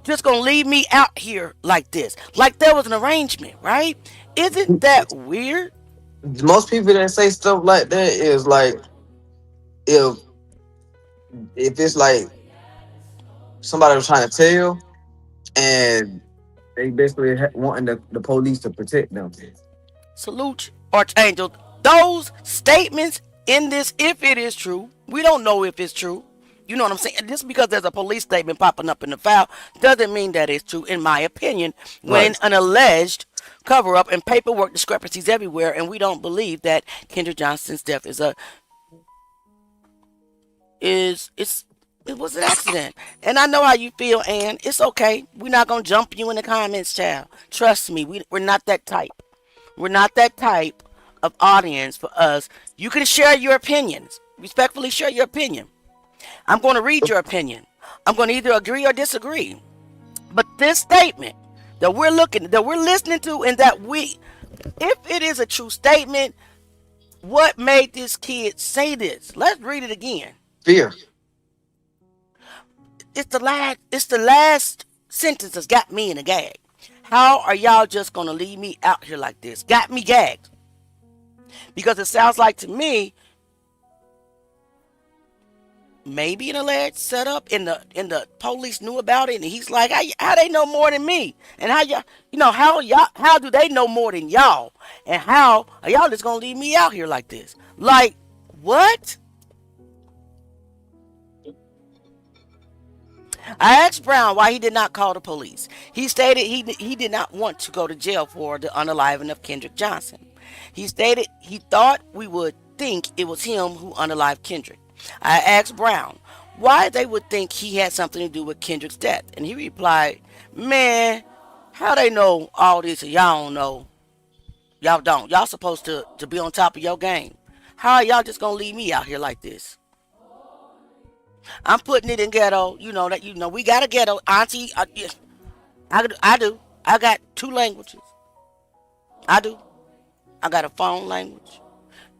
just going to leave me out here like this? Like there was an arrangement, right? Isn't that weird? Most people that say stuff like that is like, if it's like somebody was trying to tell and they basically wanting the police to protect them. Salute, Archangel. Those statements in this, if it is true, we don't know if it's true. You know what I'm saying? Just because there's a police statement popping up in the file doesn't mean that it's true, in my opinion, when an alleged cover-up and paperwork discrepancies everywhere, and we don't believe that Kendrick Johnson's death it was an accident. And I know how you feel, and it's okay. We're not going to jump you in the comments, child. Trust me, we're not that type. We're not that type of audience for us. You can share your opinions. Respectfully share your opinion. I'm going to read your opinion. I'm going to either agree or disagree. But this statement that we're listening to, and that if it is a true statement, what made this kid say this? Let's read it again. Fear. It's the last sentence that's got me in a gag. How are y'all just going to leave me out here like this? Got me gagged. Because it sounds like to me, maybe an alleged setup, and the police knew about it, and he's like, how they know more than me? And how do they know more than y'all? And how are y'all just gonna leave me out here like this? Like, what? I asked Brown why he did not call the police. He stated he did not want to go to jail for the unaliving of Kendrick Johnson. He stated he thought we would think it was him who unalived Kendrick. I asked Brown why they would think he had something to do with Kendrick's death, and he replied, man, How they know all this and y'all don't know? Y'all don't. Y'all supposed to be on top of your game. How are y'all just gonna leave me out here like this? I'm putting it in ghetto. You know that. You know we got a ghetto auntie. Yeah, I do. I got two languages. I do. I got a phone language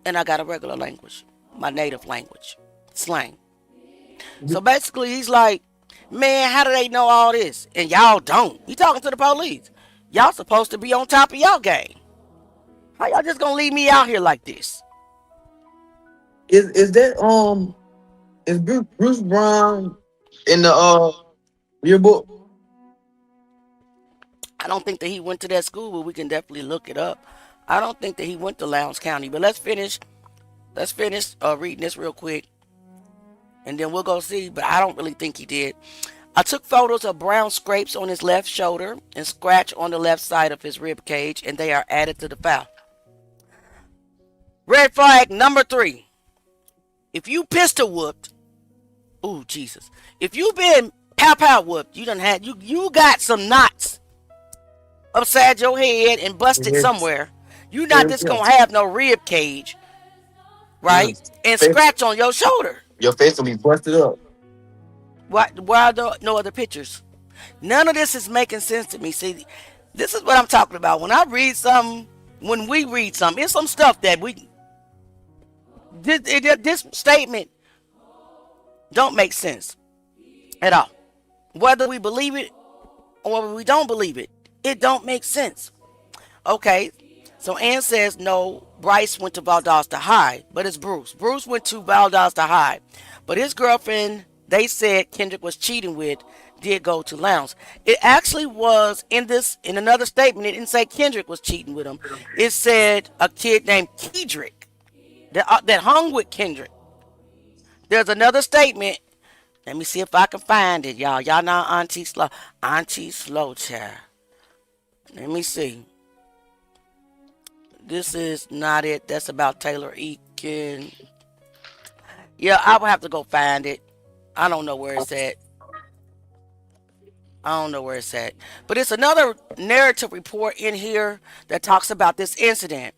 and I got a regular language, my native language, slang. So basically, he's like, man, how do they know all this? And y'all don't. He talking to the police. Y'all supposed to be on top of y'all game. How y'all just gonna leave me out here like this? Is that is Bruce Brown in the yearbook? I don't think that he went to that school, but we can definitely look it up. I don't think that he went to Lowndes County. But let's finish. Let's finish reading this real quick, and then we'll go see. But I don't really think he did. I took photos of brown scrapes on his left shoulder and scratch on the left side of his rib cage, and they are added to the file. Red flag number 3. If you pistol whooped, ooh Jesus. If you been pow whooped, you done had you got some knots upside your head and busted Yes. somewhere. You not just gonna have no rib cage, right? Yes. And scratch on your shoulder. Your face will be busted up. Why are there no other pictures? None of this is making sense to me. See, this is what I'm talking about. When I read something, when we read something, it's some stuff that this statement don't make sense at all. Whether we believe it or we don't believe it, it don't make sense. Okay, so Ann says no, Bryce went to Valdosta High, but it's Bruce. Bruce went to Valdosta High, but his girlfriend, they said Kendrick was cheating with, did go to Lowndes. It actually was in another statement, it didn't say Kendrick was cheating with him. It said a kid named Kedrick that hung with Kendrick. There's another statement. Let me see if I can find it, y'all. Y'all know Auntie Slow. Auntie Slow child. Let me see. This is not it. That's about Taylor Eakin. Yeah, I will have to go find it. I don't know where it's at. But it's another narrative report in here that talks about this incident.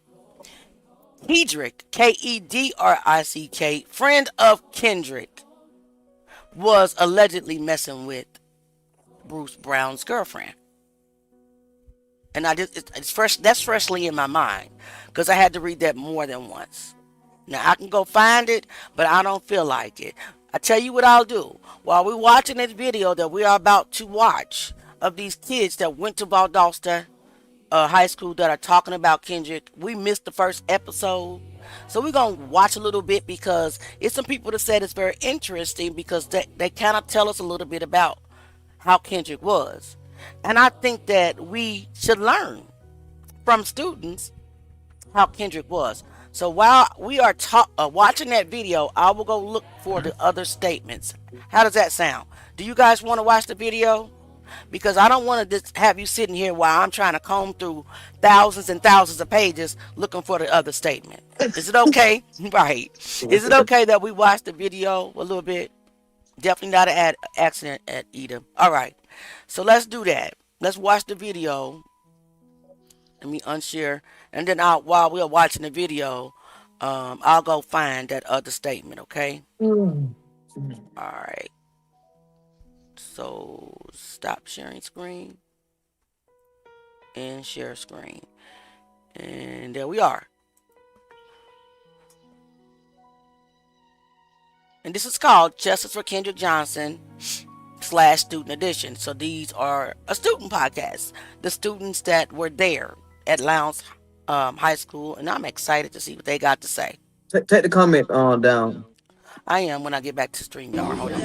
Kedrick, Kedrick, friend of Kendrick, was allegedly messing with Bruce Brown's girlfriend. And it's fresh. That's freshly in my mind because I had to read that more than once. Now I can go find it, but I don't feel like it. I tell you what I'll do. While we're watching this video that we are about to watch of these kids that went to Valdosta High School that are talking about Kendrick, we missed the first episode. So we're going to watch a little bit because it's some people that said it's very interesting because they kind of tell us a little bit about how Kendrick was. And I think that we should learn from students how Kendrick was. So while we are watching that video, I will go look for the other statements. How does that sound? Do you guys want to watch the video? Because I don't want to just have you sitting here while I'm trying to comb through thousands and thousands of pages looking for the other statement. Is it okay? Right. Is it okay that we watch the video a little bit? Definitely not an accident at Eda. All right. So let's do that. Let's watch the video. Let me unshare. And then while we're watching the video, I'll go find that other statement, okay? All right. So stop sharing screen and share screen. And there we are. And this is called Justice for Kendrick Johnson / Student Edition. So these are a student podcast. The students that were there at Lowndes High School. And I'm excited to see what they got to say. Take the comment down. I am when I get back to StreamYard. Hold on.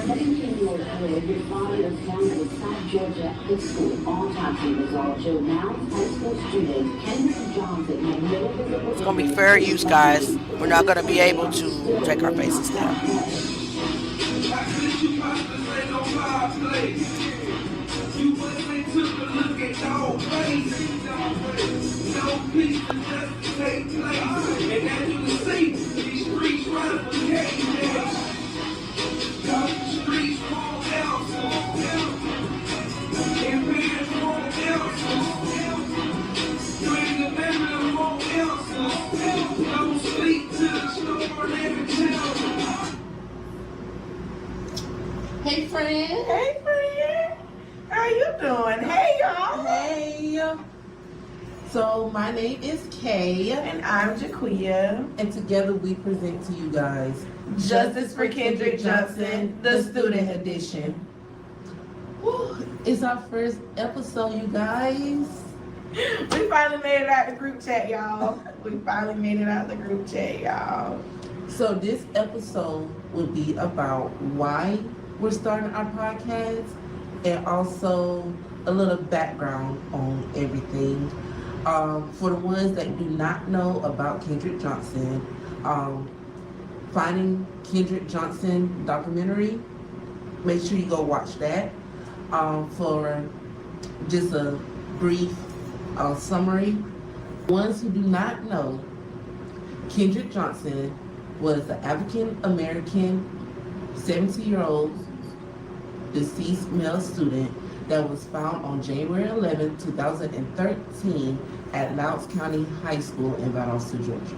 It's going to be fair use, guys. We're not going to be able to take our faces down. Hey, friend. Hey, friend. How you doing? Hey, y'all. Hey. So, my name is Kay. And I'm Jaquia. And together we present to you guys Justice for Kendrick Johnson, the student edition. Whew, it's our first episode, you guys. We finally made it out the group chat, y'all. So this episode will be about why we're starting our podcast and also a little background on everything. For the ones that do not know about Kendrick Johnson, Finding Kendrick Johnson documentary, make sure you go watch that. For just a brief summary, ones who do not know, Kendrick Johnson was an African American 17-year-old deceased male student that was found on January 11, 2013 at Louds County High School in Valdosta, Georgia.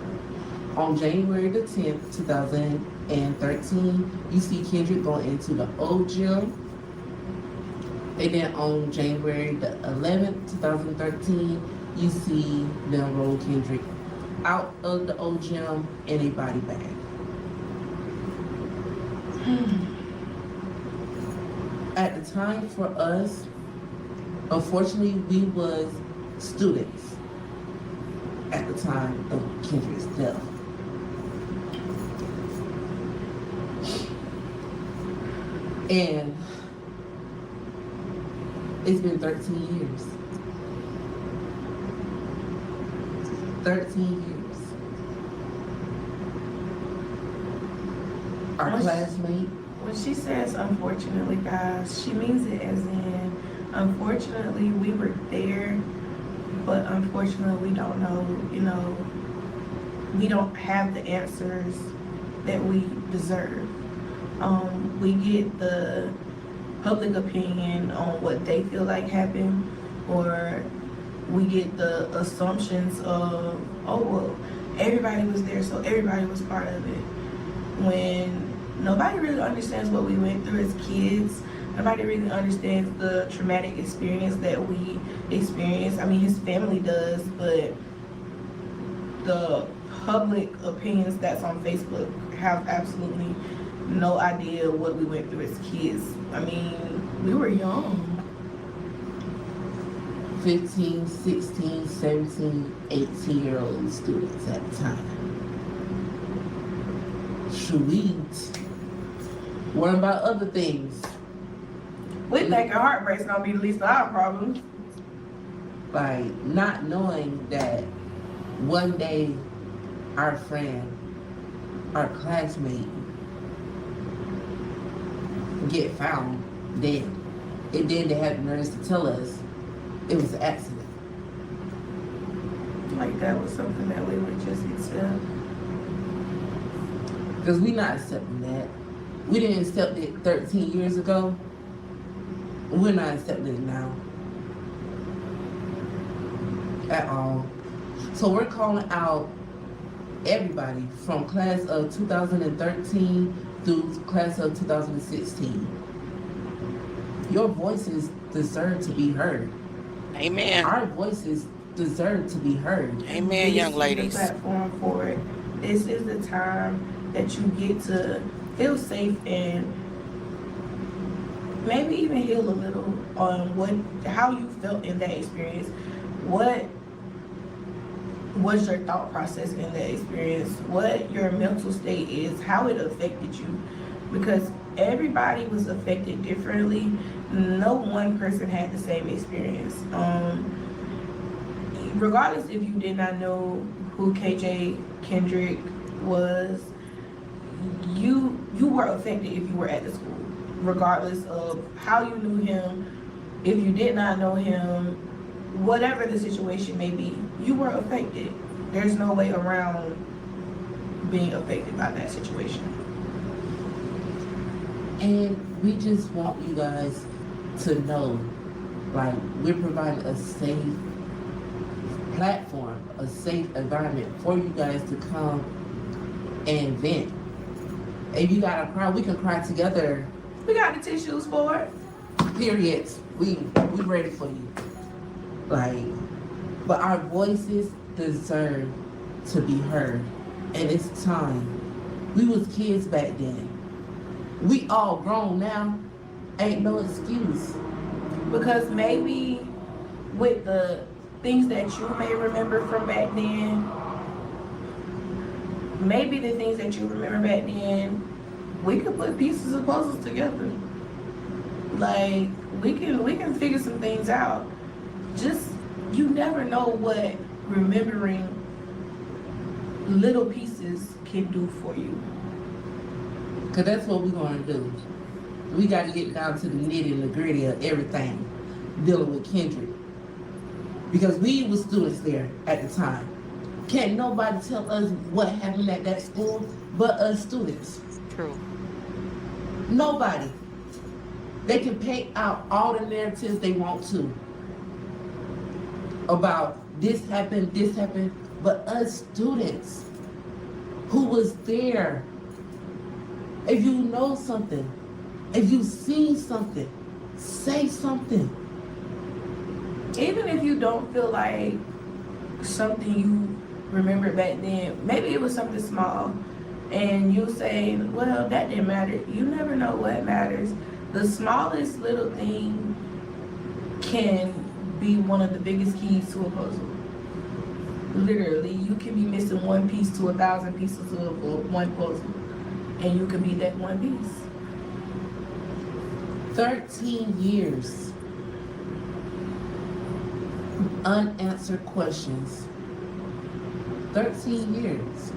On January the 10th, 2013, you see Kendrick going into the old gym. And then on January the 11th, 2013, you see them roll Kendrick out of the old gym in a body bag. At the time for us, unfortunately, we was students at the time of Kendrick's death. And it's been 13 years. 13 years. Our classmate. When she says unfortunately, guys, she means it as in, unfortunately, we were there, but unfortunately, we don't know, we don't have the answers that we deserve. We get the public opinion on what they feel like happened, or we get the assumptions of, oh, well, everybody was there, so everybody was part of it. When nobody really understands what we went through as kids. Nobody really understands the traumatic experience that we experienced. I mean, his family does, but the public opinions that's on Facebook have absolutely no idea what we went through as kids. I mean, we were young. 15, 16, 17, 18-year-old students at the time. Sweet. What about other things? We think our heartbreak's gonna be the least of our problems. Like not knowing that one day our friend, our classmate, get found dead. And then they had the nerves to tell us it was an accident. Like that was something that we would just accept. Because we not accepting that. We didn't accept it 13 years ago. We're not accepting it now. At all. So we're calling out everybody from class of 2013 through class of 2016. Your voices deserve to be heard. Amen. Our voices deserve to be heard. Amen, young ladies. This is the platform for it. This is the time that you get to feel safe and maybe even heal a little on how you felt in that experience. What was your thought process in that experience? What your mental state is, how it affected you. Because everybody was affected differently. No one person had the same experience. Regardless if you did not know who KJ Kendrick was, you were affected if you were at the school. Regardless of how you knew him, if you did not know him, whatever the situation may be, you were affected. There's no way around being affected by that situation. And we just want you guys to know, like, we're providing a safe platform, a safe environment for you guys to come and vent. If you gotta cry, we can cry together We got the tissues for it. Period. We ready for you. Like, but our voices deserve to be heard. And it's time. We was kids back then. We all grown now. Ain't no excuse. Because maybe with the things that you may remember from back then, maybe the things that you remember back then, we could put pieces of puzzles together. Like, we can figure some things out. Just, you never know what remembering little pieces can do for you. Cause that's what we're gonna do. We gotta get down to the nitty and the gritty of everything dealing with Kendrick. Because we was students there at the time. Can't nobody tell us what happened at that school but us students. True. Nobody. They can paint out all the narratives they want to about this happened, but us students who was there, if you know something, if you seen something, say something. Even if you don't feel like something you remember back then, maybe it was something small, and you say, well, that didn't matter. You never know what matters. The smallest little thing can be one of the biggest keys to a puzzle. Literally, you can be missing one piece to 1,000 pieces of one puzzle, and you can be that one piece. 13 years. Unanswered questions. 13 years.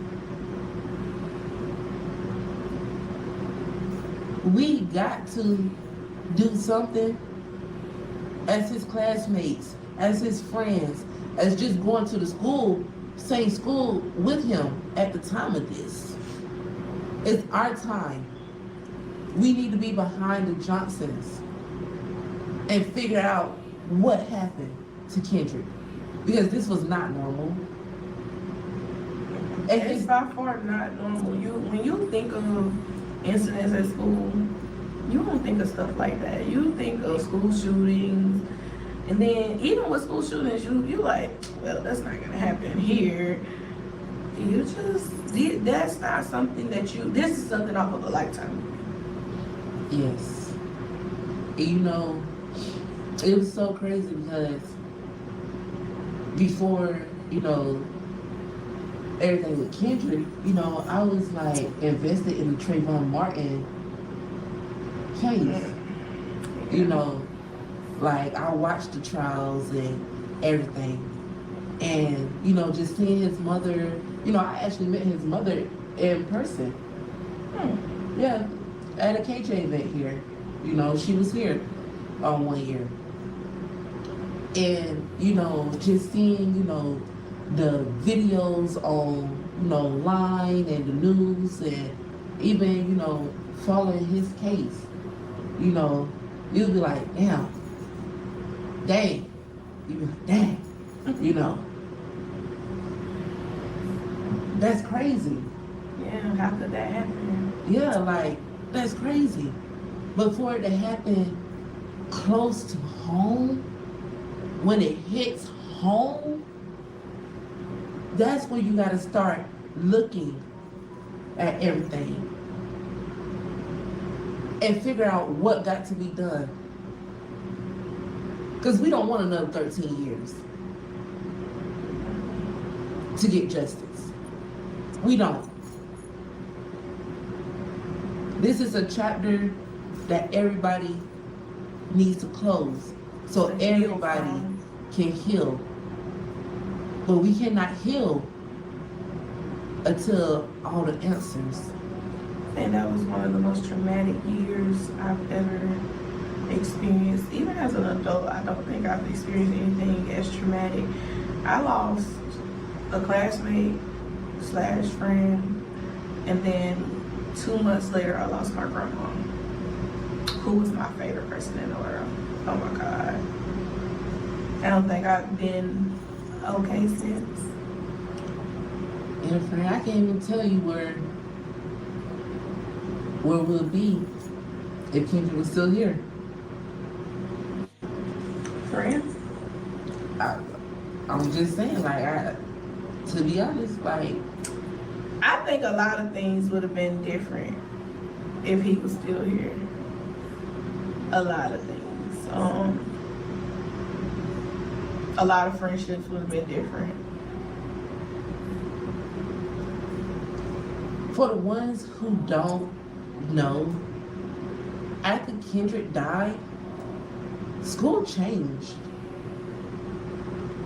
We got to do something as his classmates, as his friends, as just going to the school, same school with him at the time of this. It's our time. We need to be behind the Johnsons and figure out what happened to Kendrick, because this was not normal. And It's by far not normal. When you think of incidents at school, you don't think of stuff like that. You think of school shootings, and then even with school shootings, you like, well, that's not gonna happen here. You just, that's not something that this is something off of a Lifetime movie. yes, and you know, it was so crazy because before, you know, everything with Kendrick, you know, I was like invested in the Trayvon Martin case. You know, like I watched the trials and everything. And, you know, just seeing his mother, you know, I actually met his mother in person. Yeah, at a KJ event here. You know, she was here 1 year. And, you know, just seeing, you know, the videos on, you know, line and the news, and even, you know, following his case, you know, you'll be like, damn, dang, you be like, dang, you know. That's crazy. Yeah, how could that happen? Yeah, like, that's crazy. But for it to happen close to home, when it hits home, that's when you gotta start looking at everything and figure out what got to be done. Because we don't want another 13 years to get justice. We don't. This is a chapter that everybody needs to close so everybody can heal. But we cannot heal until all the answers. And that was one of the most traumatic years I've ever experienced. Even as an adult, I don't think I've experienced anything as traumatic. I lost a classmate / friend, and then 2 months later, I lost my grandma, who was my favorite person in the world. Oh my God. I don't think I've been okay since. And friend, I can't even tell you where we'll be if Kendrick was still here. Friends? I'm just saying, like, to be honest, like, I think a lot of things would have been different if he was still here. A lot of things. A lot of friendships would have been different. for the ones who don't know, after Kendrick died, school changed.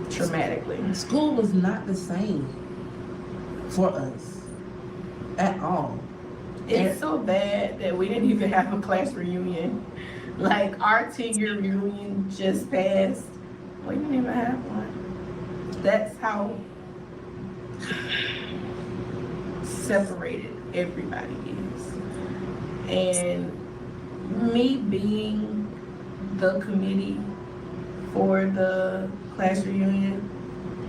Dramatically. School was not the same for us at all. It's so bad that we didn't even have a class reunion. Like, our 10-year reunion just passed. We didn't even have one. That's how separated everybody is. And me being the committee for the class reunion,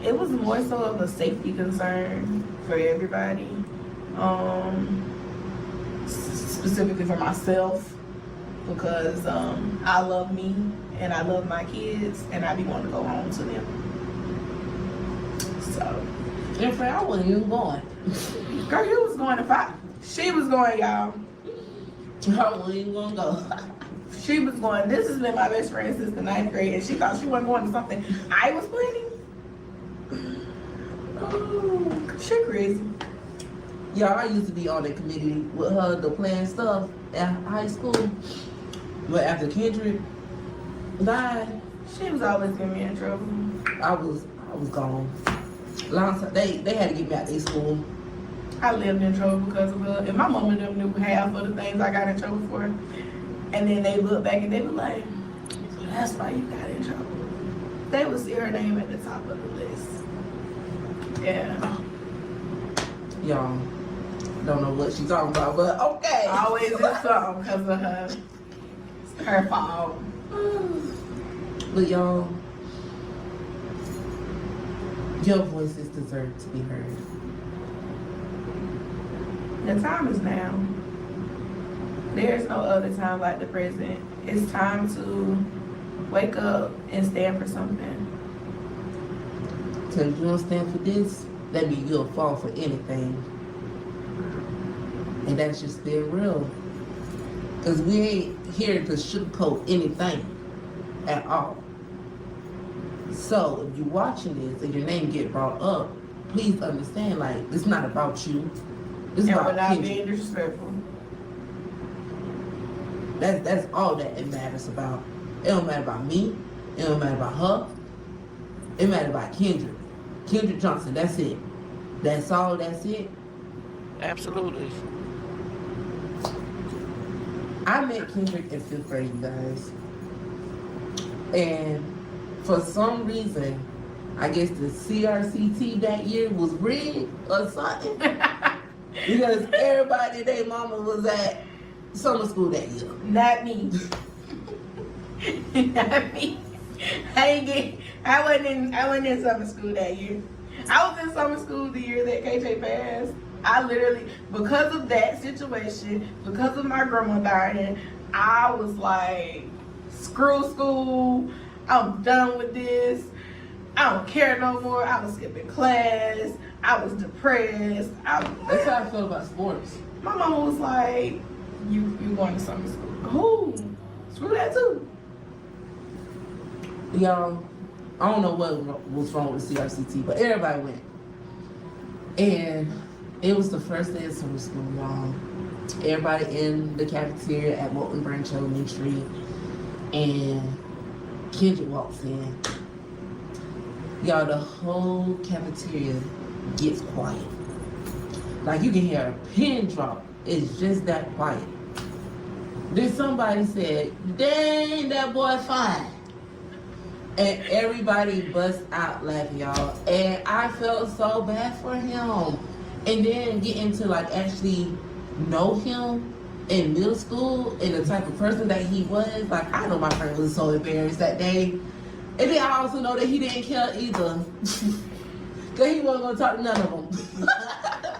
it was more so of a safety concern for everybody. Specifically for myself, because I love me and I love my kids and I be wanting to go home to them. So, And for I wasn't even going. girl, you was going to fight. She was going, y'all. I wasn't even gonna go. She was going. This has been my best friend since the 9th grade, and she thought she wasn't going to something I was planning. Oh, she crazy. Y'all, I used to be on the committee with her, the plan stuff at high school. But after Kendrick died, She was always getting me in trouble. I was gone. Long time, they had to get me out of their school. I lived in trouble because of her. And my mom and them knew half of the things I got in trouble for. And then they look back and they were like, so that's why you got in trouble. They would see her name at the top of the list. Yeah. Y'all don't know what she's talking about, but okay. Always is something because of her. It's her fault. But y'all, your voices deserve to be heard. The time is now. There's no other time like the present. It's time to wake up and stand for something. So if you don't stand for this, that means you'll fall for anything. And that's just being real. Because we ain't here to sugarcoat anything at all. So if you're watching this and your name get brought up, please understand, like, it's not about you. It's And about without Kendrick. being disrespectful. That's all that it matters about. It don't matter about me. It don't matter about her. It matters about Kendrick. Kendrick Johnson, that's it. That's all, that's it. Absolutely. I met Kendrick in 5th grade, you guys. And for some reason, I guess the CRCT that year was rigged or something. Because everybody, their mama was at summer school that year. Not me. Not me. I wasn't in summer school that year. I was in summer school the year that KJ passed. I literally, because of that situation, because of my grandma dying, I was like, screw school. I'm done with this. I don't care no more. I was skipping class. I was depressed. That's how I feel about sports. My mama was like, you going to summer school. Cool. Screw that too. Y'all, I don't know what was wrong with CRCT, but everybody went. And it was the first day of summer school, y'all. Everybody in the cafeteria at Moulton Branch Elementary, and Kendrick walks in. Y'all, the whole cafeteria gets quiet. Like, you can hear a pin drop. It's just that quiet. Then somebody said, dang, that boy fine. And everybody bust out laughing, y'all. And I felt so bad for him. And then getting to, like, actually know him in middle school and the type of person that he was. Like, I know my friend was so embarrassed that day. And then I also know that he didn't care either. Because he wasn't going to talk to none of them.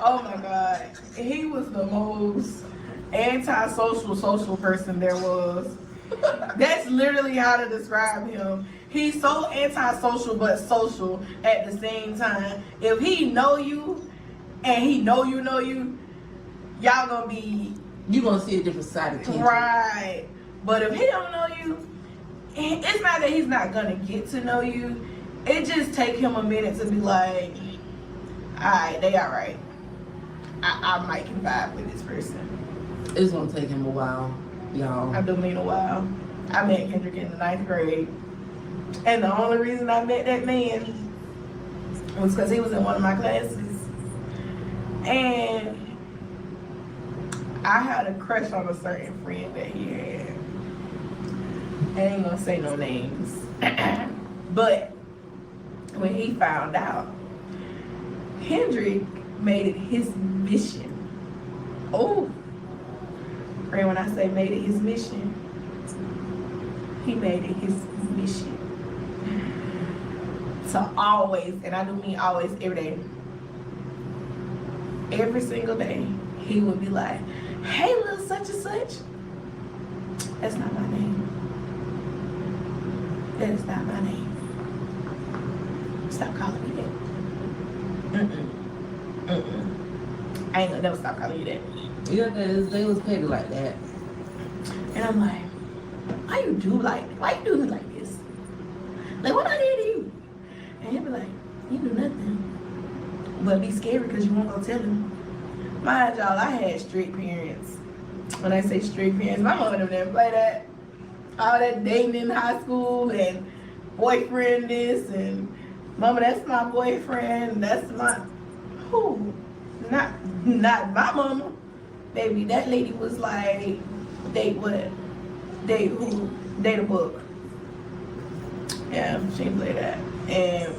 Oh my God. He was the most antisocial social person there was. That's literally how to describe him. He's so antisocial but social at the same time. If he know you and he know you, y'all gonna be... You gonna see a different side of Kendrick. Right. But if he don't know you, it's not that he's not gonna get to know you. It just take him a minute to be like, alright, they alright. I might can vibe with this person. It's gonna take him a while, y'all. I do mean a while. I met Kendrick in the 9th grade. And the only reason I met that man was because he was in one of my classes. And I had a crush on a certain friend that he had. I ain't gonna say no names. But when he found out, Kendrick made it his mission. Oh, and when I say made it his mission, he made it his mission to always, and I do mean always, every day, every single day, he would be like, hey, little such and such. That's not my name. That is not my name. Stop calling me that. I ain't gonna never stop calling you that. Yeah, they was paid like that. And I'm like, why you do me like this? Like, what I did to you? And he'll be like, you do nothing. But be scary because you won't go tell him. Mind y'all, I had strict parents. When I say strict parents, my mother didn't play that. All that dating in high school and boyfriend this and mama, that's my boyfriend, that's my who? Not my mama. Baby, that lady was like, date what? Date who? Date a book. Yeah, she didn't play that. And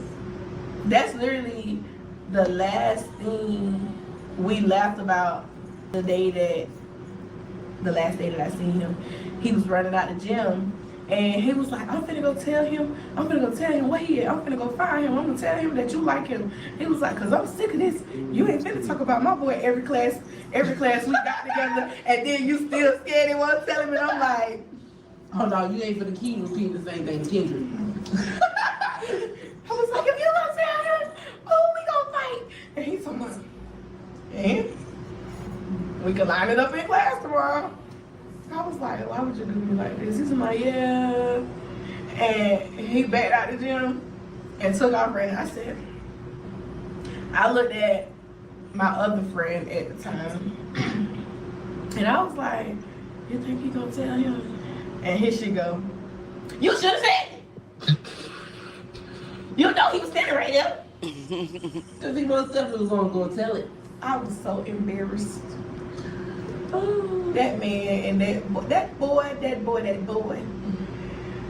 that's literally the last thing we laughed about the last day that I seen him. He was running out the gym and he was like, I'm finna go tell him where he at. I'm finna go find him. I'm gonna tell him that you like him. He was like, cause I'm sick of this. You ain't finna talk about my boy every class we got together, and then you still scared and won't tell him. And I'm like, oh no, you ain't finna keep repeating the same thing to Kendrick. I was like, if you gonna tell him, oh, we gonna fight. And he's so like, and we can line it up in class tomorrow. I was like, why would you do me like this? He's like, yeah. And he backed out the gym and took off running. I said, I looked at my other friend at the time and I was like, you think you gonna tell him? And here she go, you should have said it. You know he was standing right there. Because he most definitely was gonna go tell it. I was so embarrassed. Oh, that man and that boy.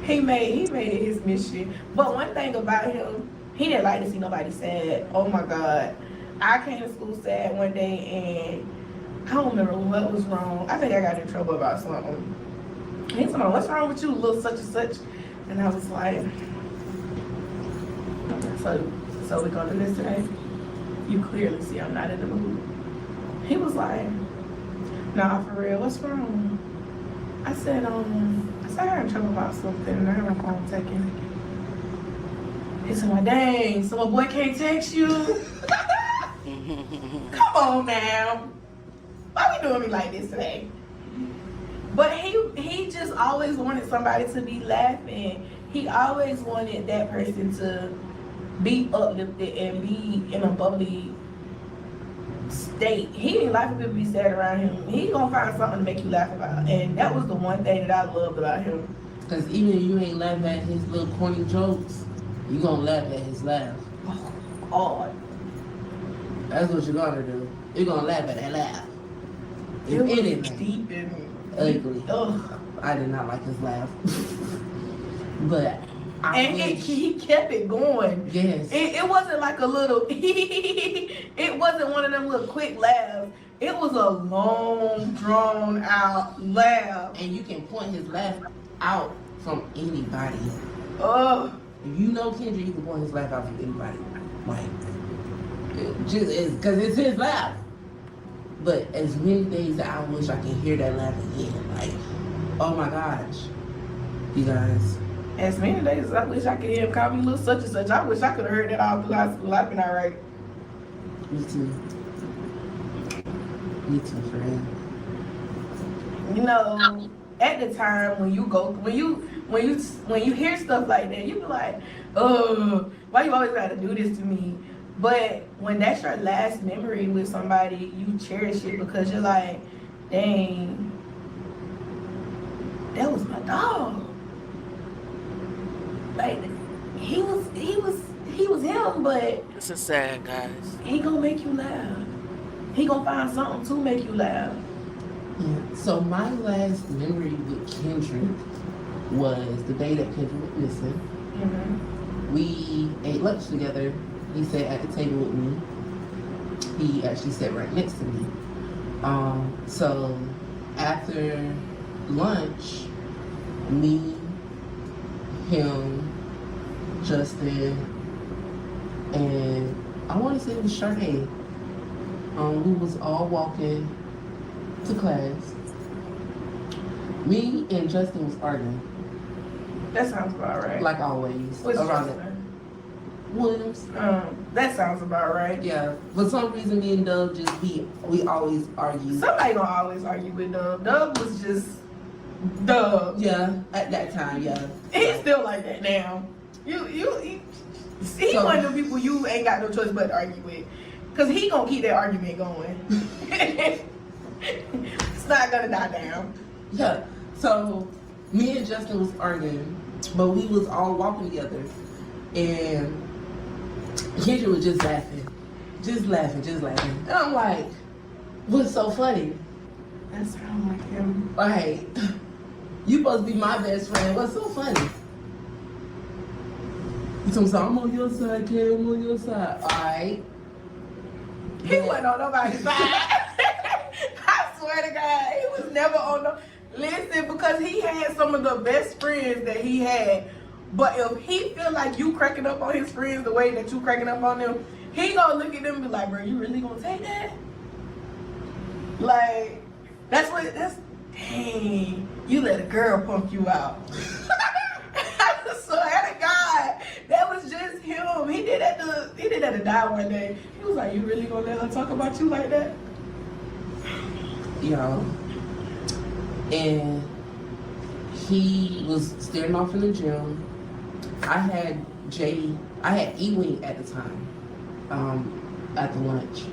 He made it his mission. But one thing about him, he didn't like to see nobody sad. Oh my God. I came to school sad one day and I don't remember what was wrong. I think I got in trouble about something. He told me, what's wrong with you, little such and such? And I was like, so we gonna do this today? You clearly see I'm not in the mood. He was like, nah, for real, what's wrong? I said I got in trouble about something and I got my phone taken. He said, well, dang, so my boy can't text you? Come on now. Why we doing me like this today? But he just always wanted somebody to be laughing. He always wanted that person to be uplifted and be in a bubbly state. He didn't like for people to be sad around him. He gonna find something to make you laugh about. And that was the one thing that I loved about him. Because even if you ain't laughing at his little corny jokes, you gonna laugh at his laugh. Oh, God. That's what you're gonna do. You're gonna laugh at that laugh. It was anything. deep and Ugly. Ugh. I did not like his laugh. But he kept it going. Yes. It wasn't like a little it wasn't one of them little quick laughs. It was a long, drawn out laugh. And you can point his laugh out from anybody. Oh. If you know Kendrick, you can point his laugh out from anybody. Like, because it's his laugh. But as many days that I wish I could hear that laugh again. Like, oh my gosh. You guys. As many days as I wish I could hear him call me little such and such. I wish I could have heard that all through high school. I've been alright. Me too. Me too, friend. You know, at the time when you hear stuff like that, you be like, oh, why you always gotta do this to me? But when that's your last memory with somebody, you cherish it because you're like, dang, that was my dog. Like, he was him, but This is sad, guys. he gonna make you laugh. He gonna find something to make you laugh. Yeah. So my last memory with Kendrick was the day that Kendrick went missing. Mm-hmm. We ate lunch together. He sat at the table with me. He actually sat right next to me. So after lunch, me, him, Justin, and I want to say it was Sharday. We was all walking to class. Me and Justin was arguing. That sounds about right. Like always. What's around Justin? Williams. That sounds about right. Yeah. For some reason, me and Dub we always argue. Somebody gonna always argue with Dub. Dub was just Dub. Yeah. At that time, yeah. He's still like that now. He's one of the people you ain't got no choice but to argue with. Cause he gonna keep that argument going. It's not gonna die down. Yeah. So me and Justin was arguing, but we was all walking together, and Kendrick was just laughing. And I'm like, what's so funny? That sounds like him. Like, you supposed to be my best friend. What's so funny? He told me, I'm on your side, Kay, I'm on your side. All right. He wasn't on nobody's side. I swear to God, he was never on no. Listen, because he had some of the best friends that he had. But if he feel like you cracking up on his friends the way that you cracking up on them, he gonna look at them and be like, bro, you really gonna take that? Like, dang, you let a girl punk you out. I swear to God, that was just him. He did that to die one day. He was like, you really gonna let her talk about you like that? Yo. And he was staring off in the gym. I had E-Wing at the time, at the lunch.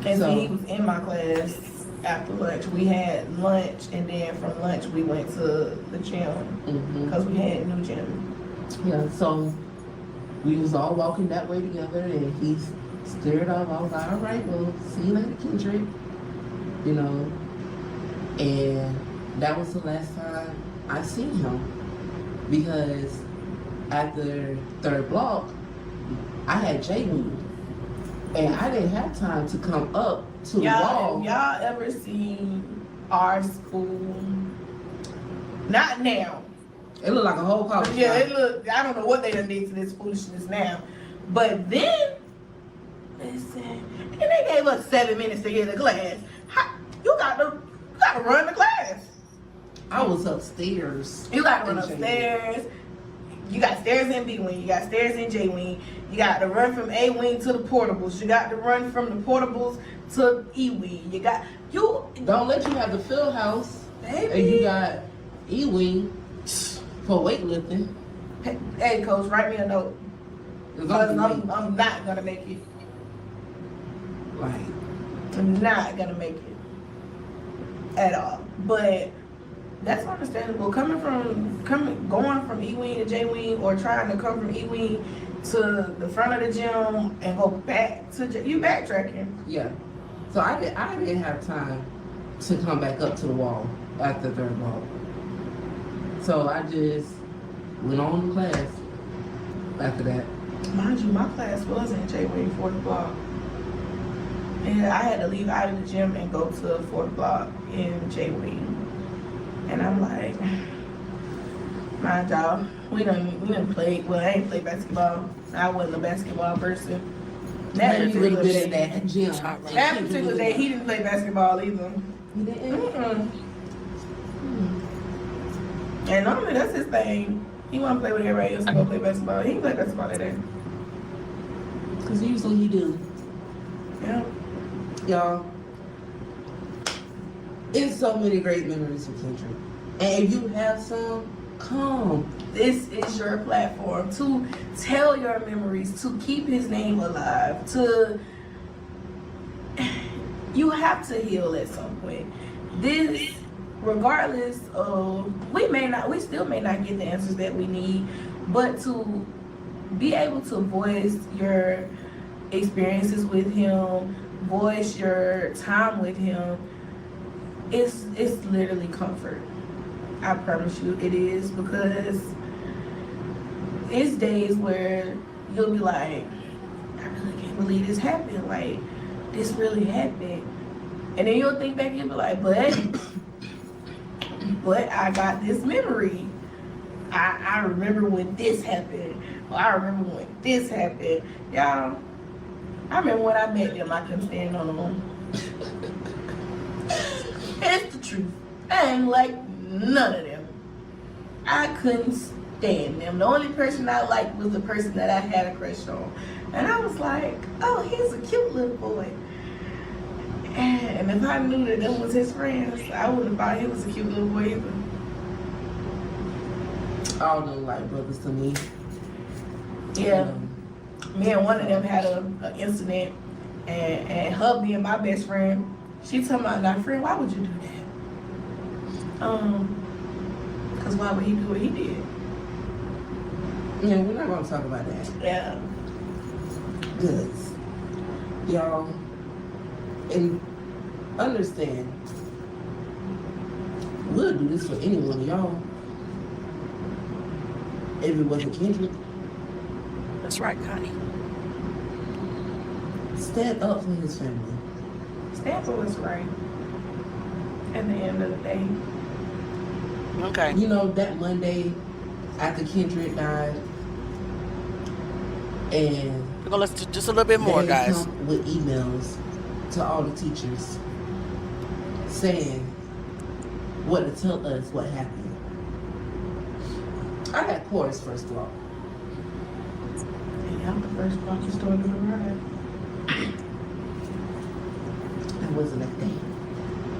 And so he was in my class after lunch. We had lunch, and then from lunch we went to the gym because we had a new gym. Yeah, so we was all walking that way together, and he stared off. I was like, all right, well, see you later, Kendrick. You know, and that was the last time I seen him, because after third block, I had J-Wing, and I didn't have time to come up to the wall. Y'all ever seen our school? Not now. It looked like a whole college. Yeah, it looked. I don't know what they done did to this foolishness now, but then, listen, and they gave us 7 minutes to get to class. You got to run the class. I was upstairs. You got to run upstairs. You got stairs in B wing. You got stairs in J wing. You got to run from A wing to the portables. You got to run from the portables to E wing. Don't let you have the field house. Baby. And you got E wing for weightlifting. Hey, coach, write me a note. Because I'm not gonna make it. Right. I'm not gonna make it at all. But that's understandable. Going from E wing to J wing, or trying to come from E wing to the front of the gym and go back to you backtracking. Yeah. So I didn't have time to come back up to the wall after the third block. So I just went on to class after that. Mind you, my class was in J wing 4th block. And I had to leave out of the gym and go to 4th block in J wing. And I'm like, mind y'all, we done played. Well, I ain't played basketball. I wasn't a basketball person. That Maybe really particular good at that gym. That particular day, he didn't play basketball either. He didn't? Mm-mm. And normally that's his thing. He want to play with everybody else and go play basketball. He didn't play basketball that day. Because usually he do. Yeah. Y'all, it's so many great memories with Kendrick. And if you have some, come. This is your platform to tell your memories, to keep his name alive, to you have to heal at some point. This, regardless of, we still may not get the answers that we need, but to be able to voice your experiences with him, voice your time with him, it's literally comfort. I promise you it is, because it's days where you'll be like, I really can't believe this happened. Like, this really happened. And then you'll think back and you'll be like, but I got this memory. I remember when this happened. Or I remember when this happened. Y'all, I remember when I met them, I couldn't stand on them. It's the truth. I ain't like none of them. I couldn't stand them. The only person I liked was the person that I had a crush on. And I was like, oh, he's a cute little boy. And if I knew that them was his friends, I wouldn't have thought he was a cute little boy either. All them like brothers to me. Yeah. Me and one of them had an incident, and her being my best friend, she told my friend, why would you do that? Because why would he do what he did? Yeah, we're not going to talk about that. Yeah. Good. Y'all, and understand, we'll do this for any one of y'all. If it wasn't Kendrick. That's right, Connie. Stand up for his family. Stand for what's right. At the end of the day. Okay. You know, that Monday after Kendrick died, and We're gonna listen to just a little bit more, they guys. come with emails to all the teachers saying what to tell us what happened. I got chorus first of all. Yeah, I'm the first one to start doing right. That wasn't that day.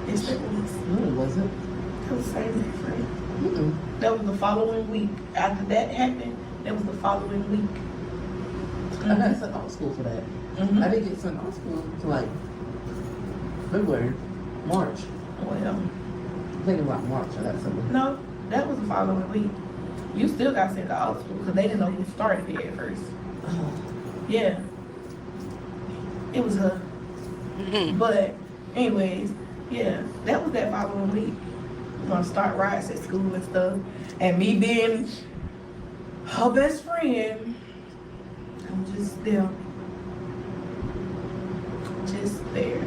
Yes, it was. No, it wasn't. It was the same day, friend. Mm-mm. That was the following week. After that happened, that was the following week. I got sent off school for that. Mm-hmm. I didn't get sent off school until like February, March. Well, I think about March I got something. no, that was the following week. You still got sent to off school because they didn't know who started it at first. Yeah. It was her. But, anyways, yeah, that was that following week. We're gonna start riots at school and stuff. And me being her best friend, I'm just there. Just there.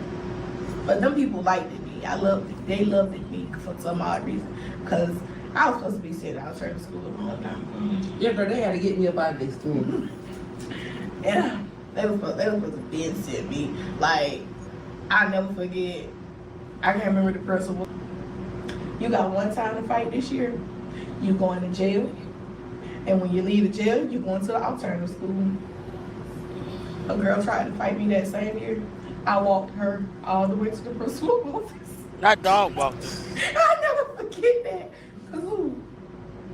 But them people liked me. I loved it. They loved me for some odd reason. Because I was supposed to be sitting out of school one time. Yeah, girl, they had to get me up out of their school. Yeah. They were supposed to be send me. Like, I'll never forget. I can't remember the principal. You got one time to fight this year. You going to jail. And when you leave the jail, you going to the alternative school. A girl tried to fight me that same year. I walked her all the way to the principal's office. Not dog walking. I'll never forget that. Ooh.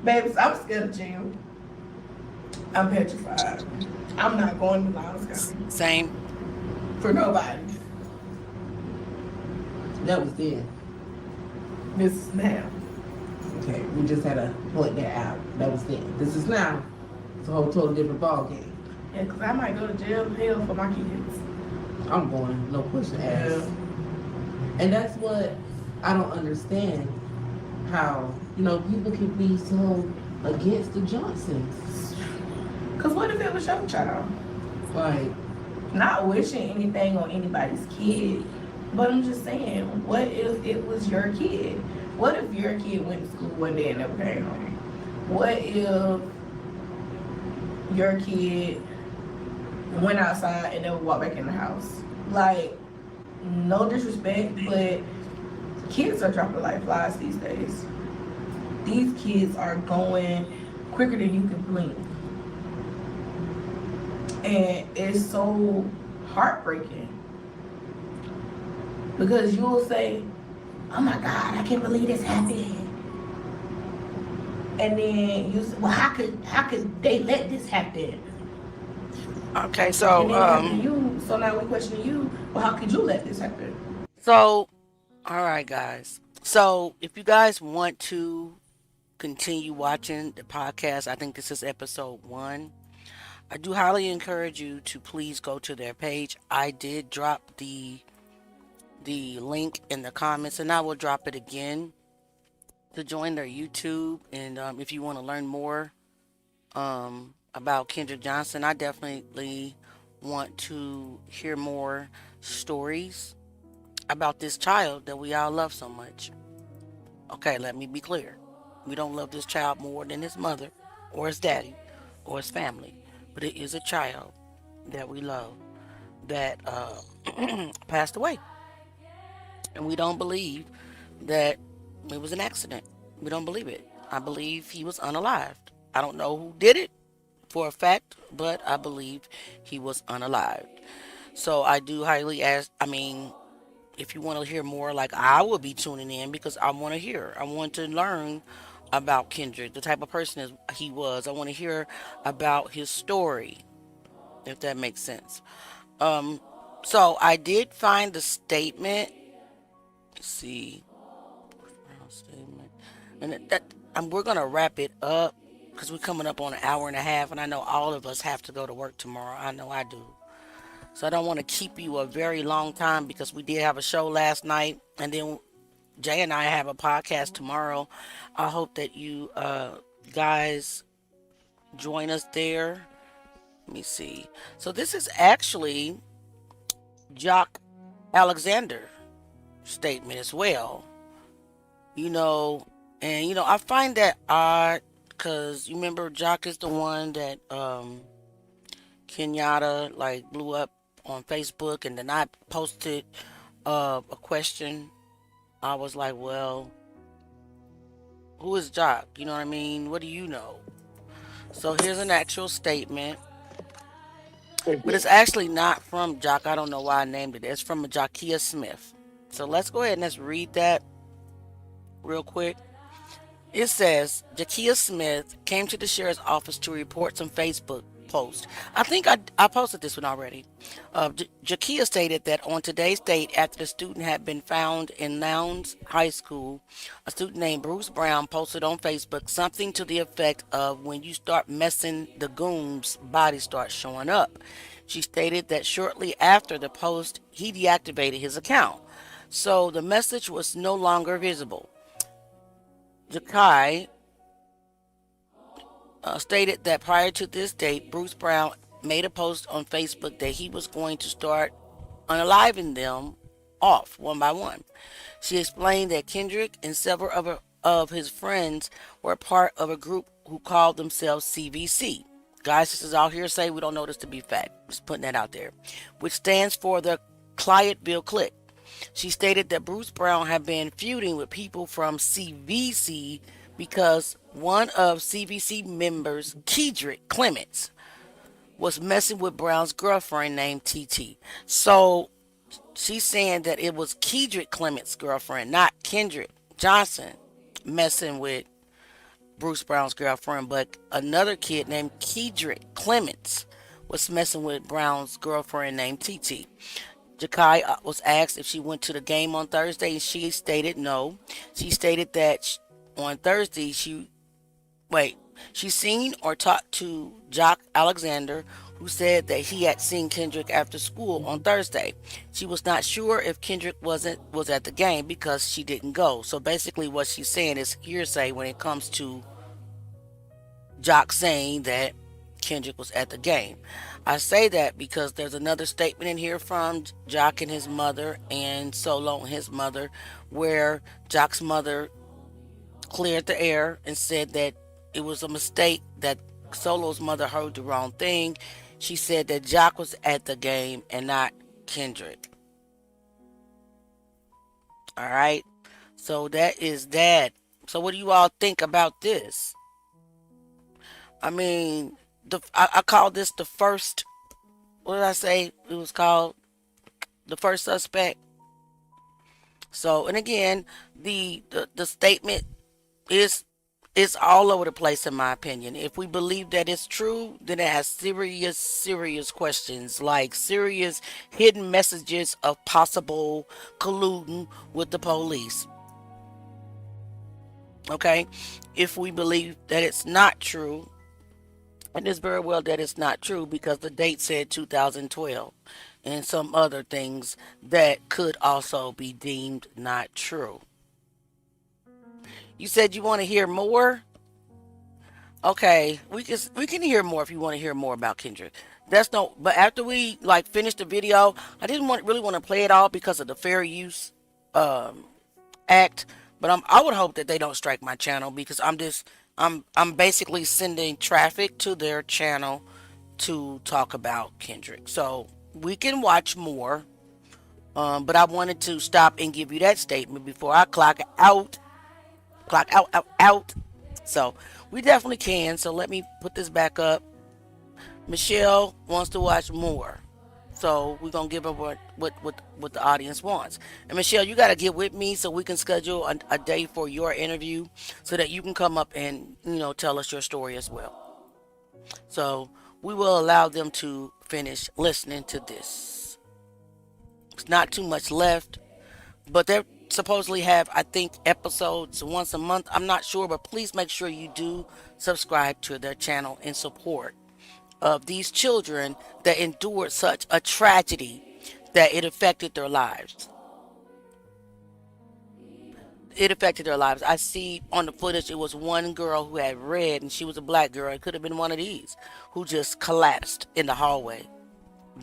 Baby, I'm scared of jail. I'm petrified. I'm not going to Lions County. Same. For nobody. That was then. This is now. Okay, we just had to point that out. That was then. This is now. It's a whole totally different ball game. Yeah, because I might go to jail and hell for my kids. I'm going, no question asked. And that's what I don't understand. How, you know, people can be so against the Johnsons. Because what if it was your child? Like, Not wishing anything on anybody's kid, but I'm just saying, what if it was your kid? What if your kid went to school one day and never came home? What if your kid went outside and then walked back in the house. Like, no disrespect, but kids are dropping like flies these days. These kids are going quicker than you can blink. And it's so heartbreaking. Because you'll say, oh my God, I can't believe this happened. And then you say, well, how could they let this happen? Okay, And so then after you, so now we question you, well, how could you let this happen? so all right, guys. So if you guys want to continue watching the podcast, I think this is episode 1. I do highly encourage you to please go to their page. I did drop the link in the comments, and I will drop it again to join their YouTube. And if you want to learn more about Kendrick Johnson, I definitely want to hear more stories about this child that we all love so much. Okay, let me be clear. We don't love this child more than his mother or his daddy or his family, but it is a child that we love that passed away. And we don't believe that it was an accident. We don't believe it. I believe he was unalived. I don't know who did it for a fact, but I believe he was unalived. So I do highly ask, I mean, if you want to hear more, like I will be tuning in because I want to hear. I want to learn about Kendrick, the type of person he was. I want to hear about his story, if that makes sense. Um, so I did find the statement. Let's see, statement, and we're gonna wrap it up because we're coming up on an hour and a half, and I know all of us have to go to work tomorrow. I know I do. So I don't want to keep you a very long time because we did have a show last night, and then Jay and I have a podcast tomorrow. I hope that you guys join us there. Let me see. So this is actually Jock Alexander statement as well. You know, and I find that odd because you remember Jock is the one that Kenyatta like blew up on Facebook, and then I posted a question. I was like, well, who is Jock? You know what I mean? What do you know? So here's an actual statement, but it's actually not from Jock. I don't know why I named it. It's from Jackia Smith. So let's go ahead and let's read that real quick. It says, Jackia Smith came to the sheriff's office to report some Facebook post. I think I posted this one already. Jackia stated that on today's date, after the student had been found in Lowndes High School, a student named Bruce Brown posted on Facebook something to the effect of, when you start messing, the goons' body starts showing up. She stated that shortly after the post, he deactivated his account, so the message was no longer visible. Jackia stated that prior to this date, Bruce Brown made a post on Facebook that he was going to start unaliving them off one by one. She explained that Kendrick and several of his friends were part of a group who called themselves CVC. Guys, this is all hearsay. We don't know this to be fact. Just putting that out there. Which stands for the Clydesville Clique. She stated that Bruce Brown had been feuding with people from CVC because one of CVC members, Kendrick Clements, was messing with Brown's girlfriend named TT. So she's saying that it was Kendrick Clements' girlfriend, not Kendrick Johnson, messing with Bruce Brown's girlfriend, but another kid named Kendrick Clements was messing with Brown's girlfriend named TT. Jackia was asked if she went to the game on Thursday, and she stated no. She stated that on Thursday she seen or talked to Jock Alexander, who said that he had seen Kendrick after school on Thursday. She was not sure if Kendrick was at the game because she didn't go. So basically what she's saying is hearsay when it comes to Jock saying that Kendrick was at the game. I say that because there's another statement in here from Jock and his mother and Solo and his mother, where Jock's mother cleared the air and said that it was a mistake, that Solo's mother heard the wrong thing, She said that Jock was at the game and not Kendrick. All right. So that is that. So what do you all think about this? I mean, I call this the first. What did I say? It was called the first suspect. So, and again, the statement is all over the place in my opinion. If we believe that it's true, then it has serious questions, like serious hidden messages of possible colluding with the police. Okay? If we believe that it's not true, and it's very well that it's not true because the date said 2012 and some other things that could also be deemed not true. You said you want to hear more? Okay, we can hear more if you want to hear more about Kendrick. That's no, but after we like finish the video, I didn't really want to play it all because of the fair use act. But I would hope that they don't strike my channel because I'm basically sending traffic to their channel to talk about Kendrick. So we can watch more. But I wanted to stop and give you that statement before I clock out. Clock out. So we definitely can. So let me put this back up. Michelle wants to watch more. So we're gonna give her what the audience wants. And Michelle, you gotta get with me so we can schedule a day for your interview so that you can come up and tell us your story as well. So we will allow them to finish listening to this. It's not too much left, but they're supposedly have, I think, episodes once a month. I'm not sure, but please make sure you do subscribe to their channel in support of these children that endured such a tragedy that it affected their lives. It affected their lives. I see on the footage it was one girl who had red, and she was a black girl. It could have been one of these who just collapsed in the hallway,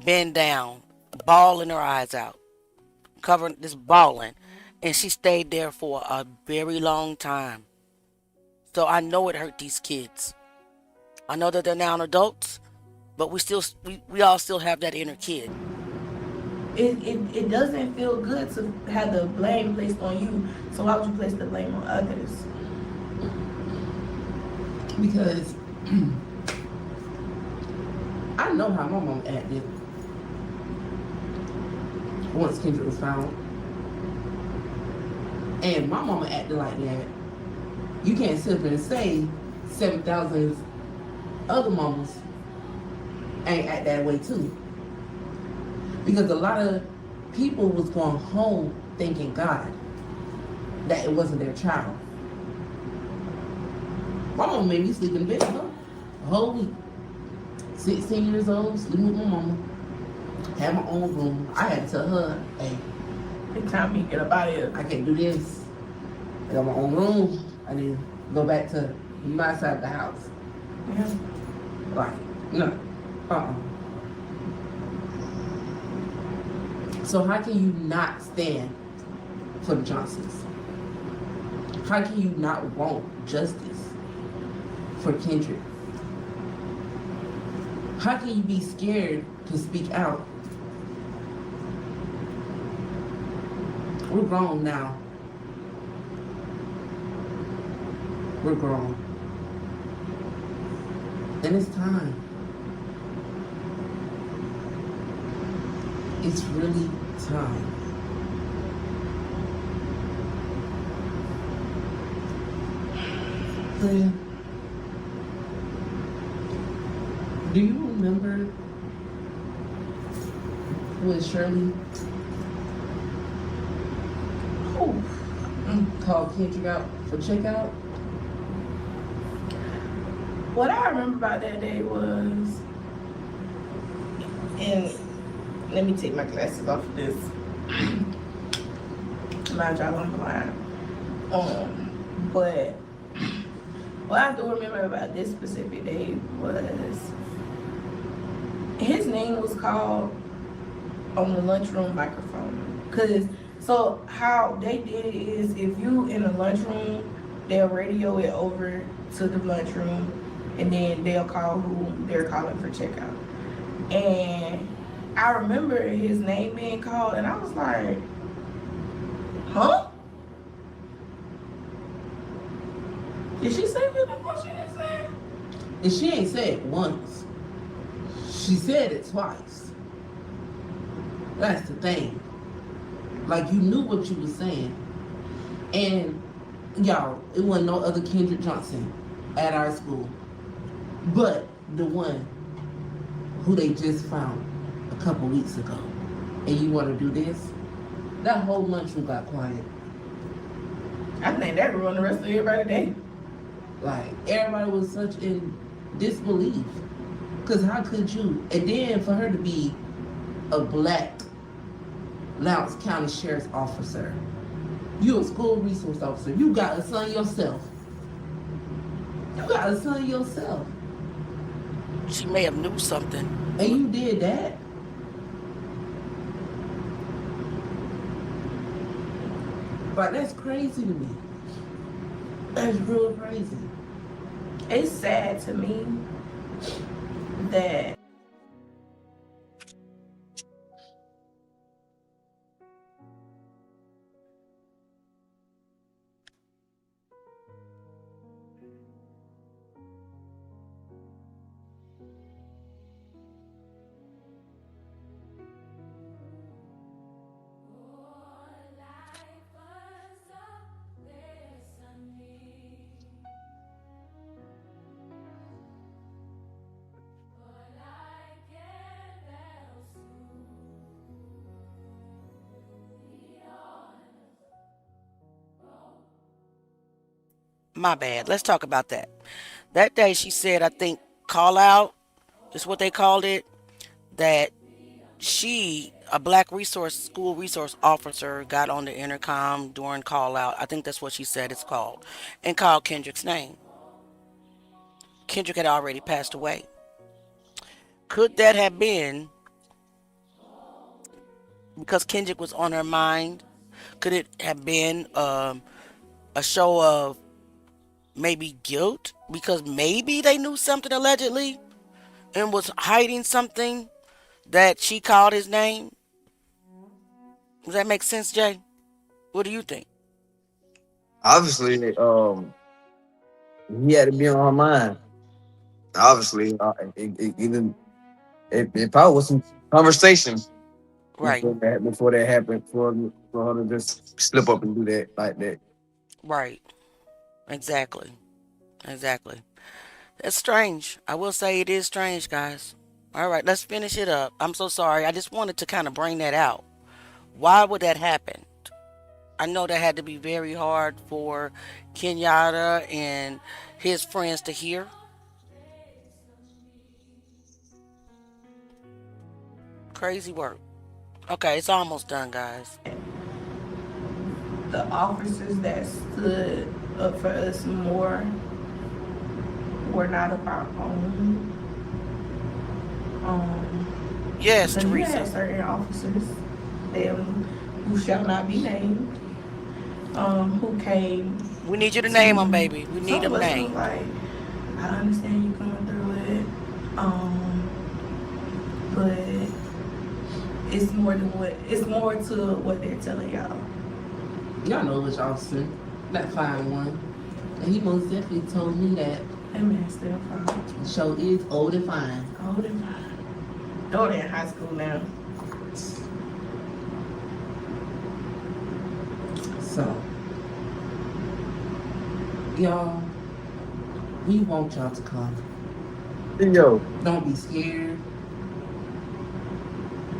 bent down, bawling her eyes out, covering this bawling, and she stayed there for a very long time. So I know it hurt these kids. I know that they're now adults, but we all still have that inner kid. It doesn't feel good to have the blame placed on you. So why would you place the blame on others? Because I know how my mom acted once Kendrick was found. And my mama acted like that. You can't sit up and say 7,000 other mamas ain't act that way too. Because a lot of people was going home thanking God that it wasn't their child. My mama made me sleep in bed, huh? A whole week. 16 years old, sleeping with my mama. Had my own room. I had to tell her, hey, It's time for me to get up out of here. I can't do this. I got my own room. I need to go back to my side of the house. Yeah. Like, no. So how can you not stand for the Johnsons? How can you not want justice for Kendrick? How can you be scared to speak out? We're grown now. We're grown. And it's time. It's really time. Claire, do you remember when Shirley called Kendrick out for checkout? What I remember about that day was, and let me take my glasses off of this. Mind y'all, I'm blind. But what I do remember about this specific day was his name was called on the lunchroom microphone. So how they did it is, if you in a lunchroom, they'll radio it over to the lunchroom, and then they'll call who they're calling for checkout. And I remember his name being called, and I was like, huh? Did she say it before she didn't say it? And she ain't said it once. She said it twice. That's the thing. Like, you knew what you was saying. And, y'all, it wasn't no other Kendrick Johnson at our school. But the one who they just found a couple weeks ago. And you want to do this? That whole lunchroom got quiet. I think that ruined the rest of everybody's day. Like, everybody was such in disbelief. Because how could you? And then for her to be a black Lowndes County Sheriff's Officer, you a school resource officer, you got a son yourself. You got a son yourself. She may have knew something. And you did that? But that's crazy to me. That's real crazy. It's sad to me that My bad. Let's talk about that. That day she said, I think, call out is what they called it, that she, a black school resource officer, got on the intercom during call out. I think that's what she said it's called, and called Kendrick's name. Kendrick had already passed away. Could that have been because Kendrick was on her mind? Could it have been a show of maybe guilt because maybe they knew something allegedly and was hiding something that she called his name? Does that make sense, Jay? What do you think? Obviously, he had to be on her mind. Obviously, it probably was some conversation Right. before that happened, for her to just slip up and do that like that. Right. Exactly. That's strange. I will say it is strange, guys. All right, let's finish it up. I'm so sorry. I just wanted to kind of bring that out. Why would that happen? I know that had to be very hard for Kenyatta and his friends to hear. Crazy work. Okay, it's almost done, guys. the officers that stood up for us more were not of our own. Yes, So you Teresa. had certain officers, them who shall not be named, who came. We need you to name them, baby. We need Some them of us was named. like, I understand you going through it, but it's more to what they're telling y'all. Y'all know which officer, that fine one. And he most definitely told me that That man still fine. the show is old and fine. Old and fine. They're in high school now. So, y'all, we want y'all to come. Yo, Don't be scared.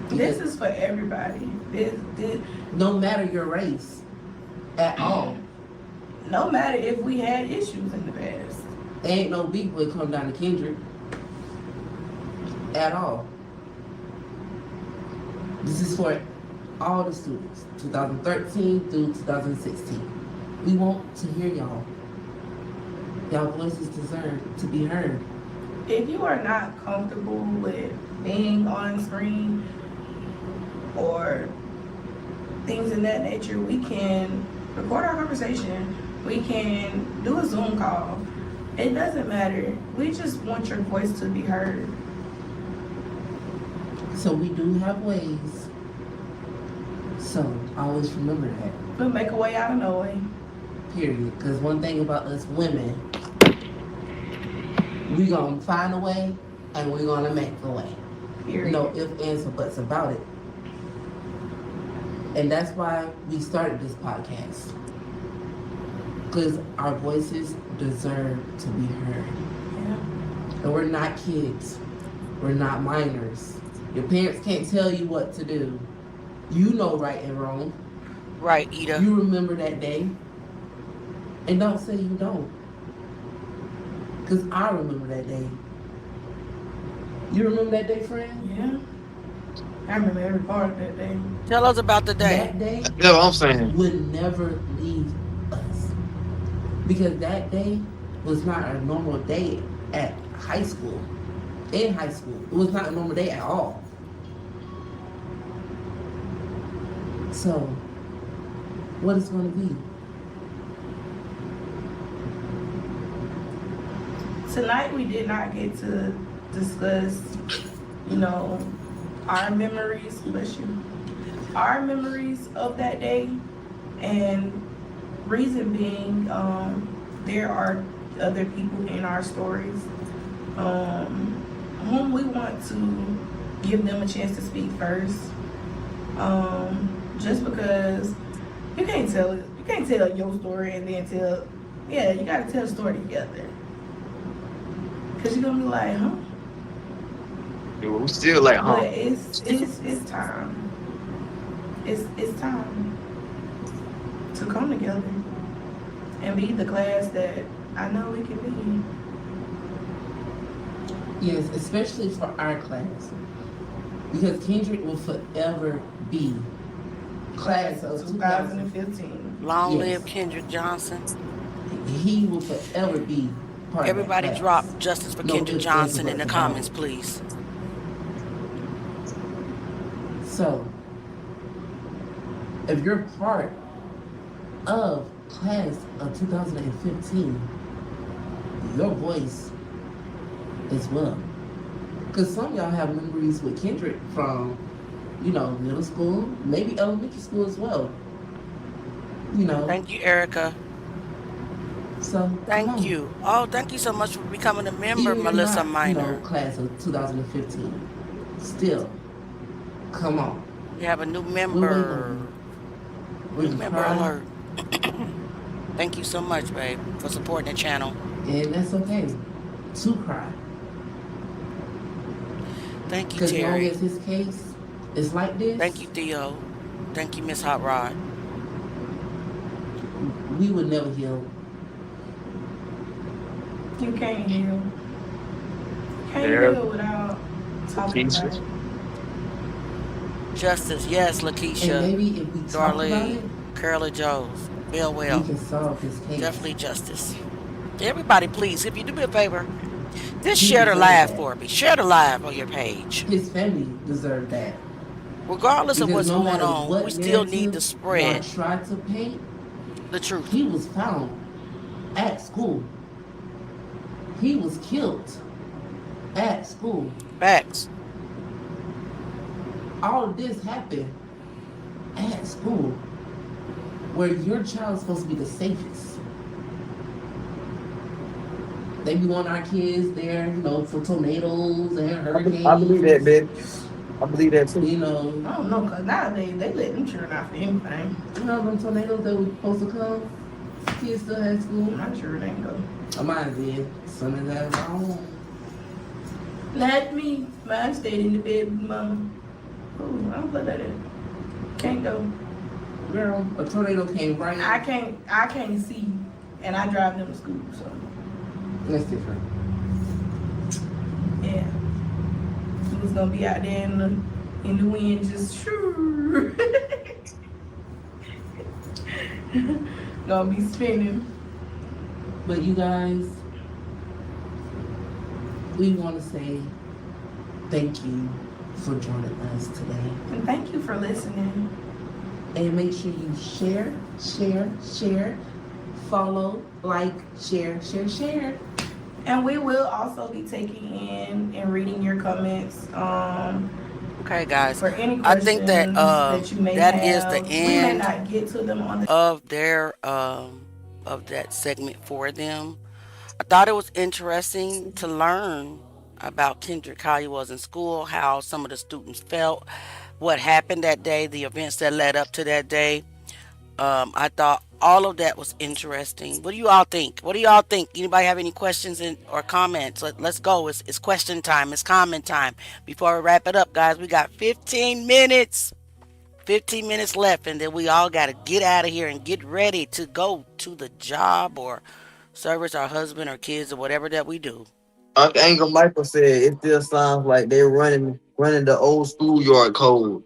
This is for everybody. This No matter your race at all. no matter if we had issues in the past. There ain't no beef when it come down to Kendrick. At all. This is for all the students, 2013 through 2016. We want to hear y'all. Y'all voices deserve to be heard. If you are not comfortable with being on screen or things in that nature, we can record our conversation. We can do a Zoom call. It doesn't matter. We just want your voice to be heard. So we do have ways. So always remember that. We'll make a way out of no way. Period. Because one thing about us women, we gonna find a way and we're gonna make a way. Period. No ifs, ands, or buts about it. And that's why we started this podcast. Because our voices deserve to be heard. Yeah. And we're not kids. We're not minors. Your parents can't tell you what to do. You know right and wrong. Right, Ida. You remember that day. And don't say you don't. Because I remember that day. You remember that day, friend? Yeah. I remember every part of that day. Tell us about the day. That day That's what I'm saying. would never leave us. Because that day was not a normal day at high school. In high school. It was not a normal day at all. So, what is going to be? Tonight we did not get to discuss, our memories, our memories of that day. And reason being, there are other people in our stories whom we want to give them a chance to speak first. Just because you can't tell your story and then you gotta tell the story together. Cause you're gonna be like, huh? Yeah, we still like, huh? But it's time. It's time to come together and be the class that I know we can be. Yes, especially for our class. Because Kendrick will forever be class of 2015. Long Yes. live Kendrick Johnson. He will forever be part Everybody of that drop class. justice for No Kendrick ifs, Johnson ands, in the or buts comments, about please. it. So, if you're part of class of 2015, your voice as well. Because some of y'all have memories with Kendrick from, middle school, maybe elementary school as well. Thank you, Erica. So come Thank on. you. Oh, thank you so much for becoming a member, Even Melissa not, Minor. class of 2015. Still, come on. We have a new We're member. waiting on you. We New member cry, alert. Thank you so much, babe, for supporting the channel. and that's okay. To cry. Thank you, Because as long Terry. as his case is like this, Thank you, Theo. Thank you, Miss Hot Rod. we would never heal. You can't heal. Can't Yeah. heal without talking about it. Justice, yes, And Lakeisha. maybe if we talk about Darlene, it, Curly Jones, Bill we Well. can solve his case. Definitely justice. Everybody, please, if you do me a favor, just He share the deserves live that. for me. Share the live on your page. His family deserve that. Regardless of Because what's no going matter on, what we still need to narrative spread y'all try to paint, the truth. he was found at school. He was killed at school. Facts. All of this happened at school, where your child's supposed to be the safest. They be wanting our kids there, for tornadoes and hurricanes. I believe that, babe. I believe that too. I don't know, because nowadays they let them children out for anything. Them tornadoes that were supposed to come, kids still had school. I'm not sure they can go. Mine did. Some of that wrong. Not me. Mine stayed in the bed with mama. Ooh, I don't play that in. Can't go. Girl, a tornado came right. I can't see, and I drive them to school, so That's different. yeah. He was gonna be out there in the wind, just shoo. Gonna be spinning. But you guys, we want to say thank you for joining us today. And thank you for listening. And make sure you share, follow, like, share. And we will also be taking in and reading your comments. Okay, guys. for any I think that questions that you may that is the have. We may end not get to them on the of their of that segment for them. I thought it was interesting to learn about Kendrick, how he was in school, how some of the students felt, what happened that day, the events that led up to that day. I thought all of that was interesting. What do you all think? What do y'all think? Anybody have any questions or comments? Let's go. It's question time. It's comment time. Before we wrap it up, guys, we got 15 minutes. 15 minutes left, and then we all got to get out of here and get ready to go to the job or service our husband or kids or whatever that we do. Uncle Angel Michael said it still sounds like they're running the old schoolyard code.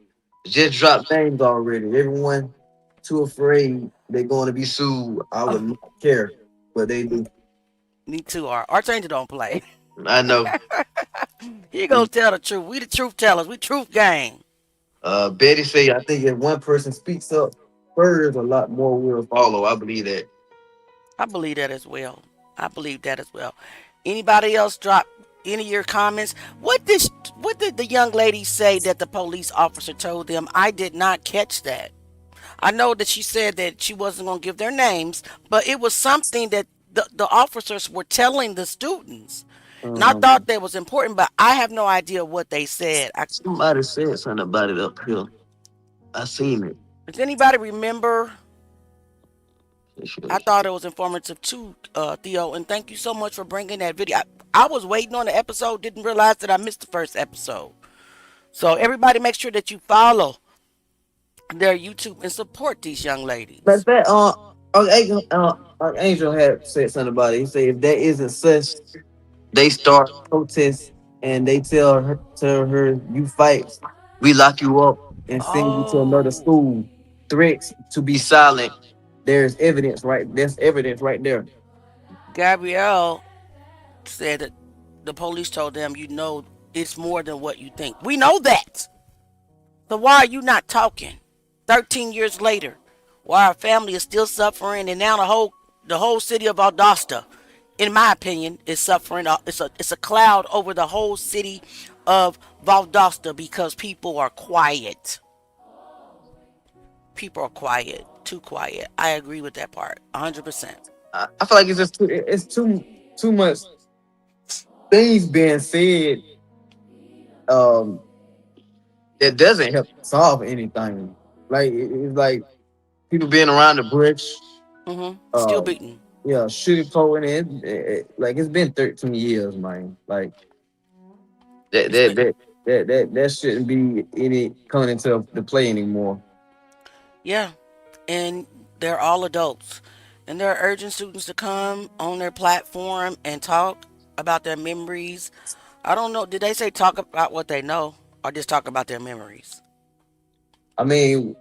Just drop names already. Everyone too afraid they're going to be sued. I would not care, but they do. Me too. Our Archangel don't play. I know. He gonna tell the truth. We the truth tellers. We truth gang. Betty say I think if one person speaks up first, a lot more will follow. I believe that. I believe that as well. I believe that as well. Anybody else drop any of your comments? What did the young lady say that the police officer told them? I did not catch that. I know that she said that she wasn't going to give their names, but it was something that the officers were telling the students. And I thought that was important, but I have no idea what they said. Somebody said something about it up here. I seen it. Does anybody remember? I thought it was informative too, Theo, and thank you so much for bringing that video. I was waiting on the episode, didn't realize that I missed the first episode. So everybody make sure that you follow their YouTube and support these young ladies. But that Angel had said something about it. He said if that isn't such, they start protests and they tell her you fight, we lock you up and send you to another Oh, school. Threats to be silent. There's evidence right. There's evidence right there. Gabrielle said that the police told them, it's more than what you think. We know that. So why are you not talking? 13 years later, while our family is still suffering, and now the whole city of Valdosta, in my opinion, is suffering. It's a cloud over the whole city of Valdosta because people are quiet. People are quiet, too quiet. I agree with that part, 100%. I feel like it's too much things being said um that doesn't help solve anything. Like it's like people being around the bush. Still Um, beating. yeah, sugarcoating it. Like it's been 13 years, man. Like that It's that been, that that shouldn't be any coming into the play anymore. yeah, and they're all adults, and they're urging students to come on their platform and talk about their memories. I don't know. Did they say talk about what they know, or just talk about their memories? I mean,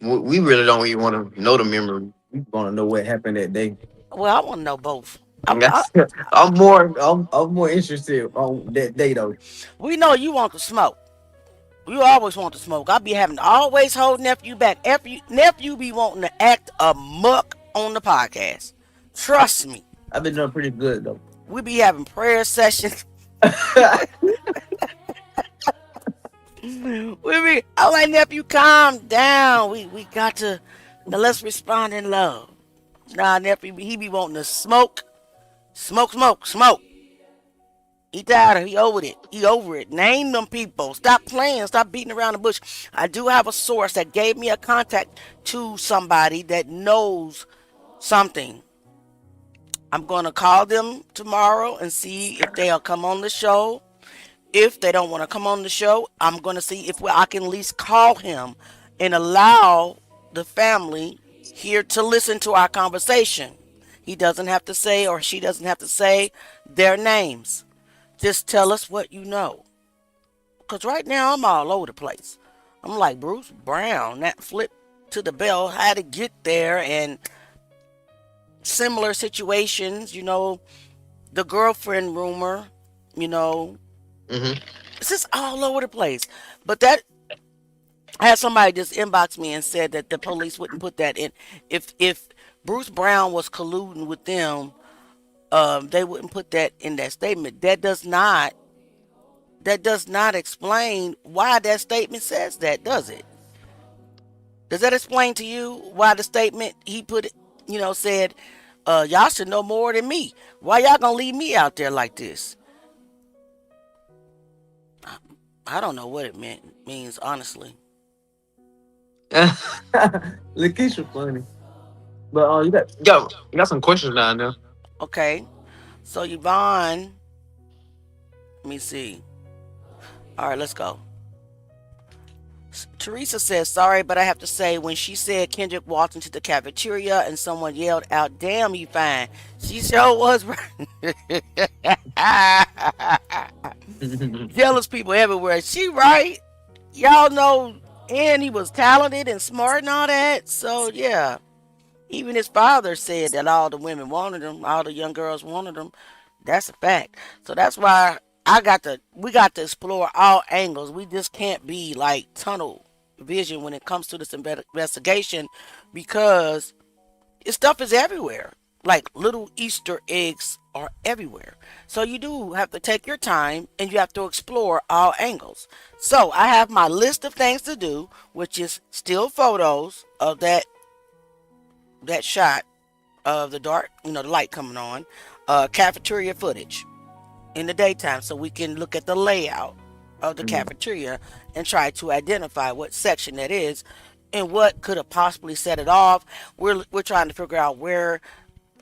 we really don't even want to know the memory. We want to know what happened that day. Well, I want to know both. That's- I'm more interested on that day though. We know you want to smoke. You always want to smoke. I be having to always hold nephew back. Nephew be wanting to act a muck on the podcast. Trust me. I've been doing pretty good though. We be having prayer sessions. I'm like, nephew, calm down. We got to, now let's respond in love. Nah, nephew, he be wanting to smoke. Smoke. He tired of it. He over it. He over it. Name them people. Stop playing. Stop beating around the bush. I do have a source that gave me a contact to somebody that knows something. I'm going to call them tomorrow and see if they'll come on the show. If they don't want to come on the show, I'm going to see if I can at least call him and allow the family here to listen to our conversation. He doesn't have to say, or she doesn't have to say their names. Just tell us what you know. Because right now I'm all over the place. I'm like Bruce Brown, that flip to the bell, how to get there, and similar situations, the girlfriend rumor, it's just all over the place. But that, I had somebody just inbox me and said that the police wouldn't put that in. If Bruce Brown was colluding with them, they wouldn't put that in that statement. That does not that does not explain why that statement says that, does it? Does that explain to you why the statement he put, said, y'all should know more than me. Why y'all gonna leave me out there like this? I don't know what it means, honestly. Lakeisha funny. But you got some questions down there. Okay. So Yvonne, let me see. All right, let's go. Teresa says, sorry, but I have to say, when she said Kendrick walked into the cafeteria and someone yelled out, damn, he fine. She sure was right. Jealous people everywhere. She right. Y'all know, and he was talented and smart and all that. So, yeah. Even his father said that all the women wanted him, all the young girls wanted him. That's a fact. So that's why we got to explore all angles. We just can't be like tunnel vision when it comes to this investigation, because stuff is everywhere. Like little Easter eggs are everywhere. So you do have to take your time and you have to explore all angles. So I have my list of things to do, which is still photos of that shot of the dark, the light coming on, cafeteria footage in the daytime, so we can look at the layout of the cafeteria and try to identify what section that is and what could have possibly set it off. We're trying to figure out where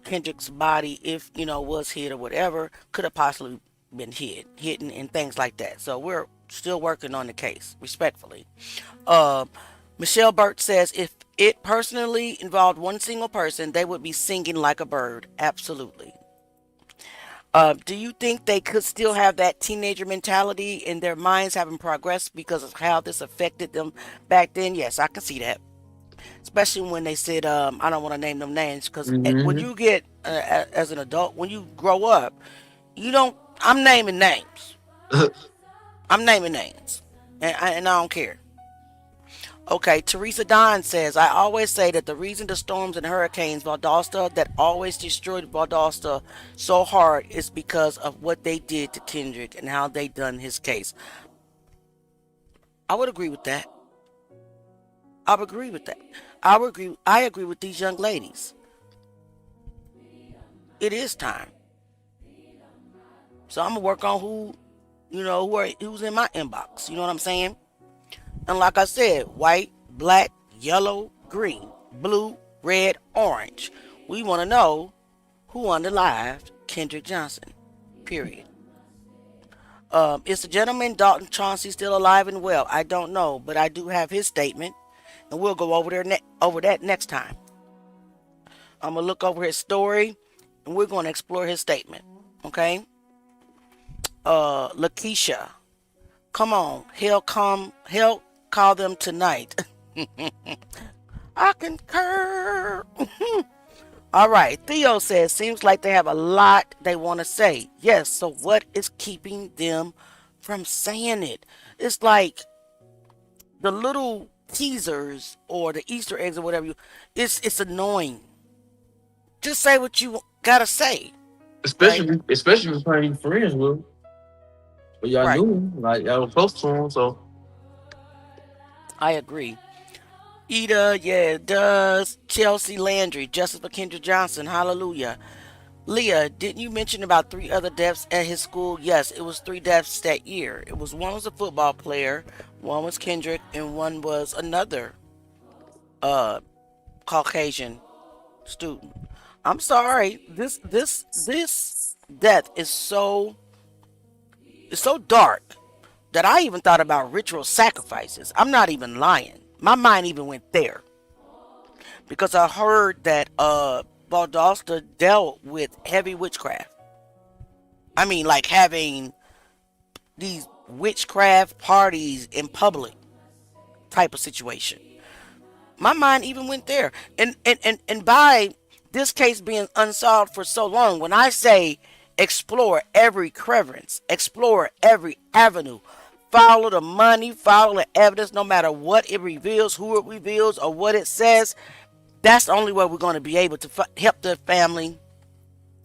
Kendrick's body, if was hid or whatever, could have possibly been hidden and things like that. So we're still working on the case, respectfully. Michelle Burt says, if it personally involved one single person, they would be singing like a bird. Absolutely. Do you think they could still have that teenager mentality in their minds, having progressed because of how this affected them back then? Yes, I can see that. Especially when they said, I don't want to name them names, because when you get, as an adult, when you grow up, you don't, I'm naming names. I'm naming names. And I don't care. Okay, Teresa Don says, I always say that the reason the storms and hurricanes Valdosta that always destroyed Valdosta so hard is because of what they did to Kendrick and how they done his case. I would agree with that. I would agree with that. I agree with these young ladies. It is time. So I'm gonna work on who's in my inbox. You know what I'm saying? And like I said, white, black, yellow, green, blue, red, orange. We want to know who unalived Kendrick Johnson. Period. Is the gentleman Dalton Chauncey still alive and well? I don't know, but I do have his statement, and we'll go over that next time. I'm gonna look over his story, and we're gonna explore his statement. Okay. Lakeisha, come on, hell call them tonight. I concur. All right. Theo says, seems like they have a lot they want to say. Yes. So what is keeping them from saying it? It's like the little teasers or the Easter eggs or whatever. It's annoying. Just say what you gotta say. Especially with playing friends with. But y'all Right. knew him. Like y'all were close to him, so I agree. Ida, yeah, it does. Chelsea Landry, Justice for Kendrick Johnson, hallelujah. Leah, didn't you mention about 3 other deaths at his school? Yes, it was 3 deaths that year. One was a football player, one was Kendrick, and one was another Caucasian student. I'm sorry. This death is so dark that I even thought about ritual sacrifices. I'm not even lying. My mind even went there. Because I heard that Valdosta dealt with heavy witchcraft. I mean, like having these witchcraft parties in public type of situation. My mind even went there. And by this case being unsolved for so long, when I say explore every crevice, explore every avenue, follow the money, follow the evidence, no matter what it reveals, who it reveals, or what it says, that's the only way we're going to be able to help the family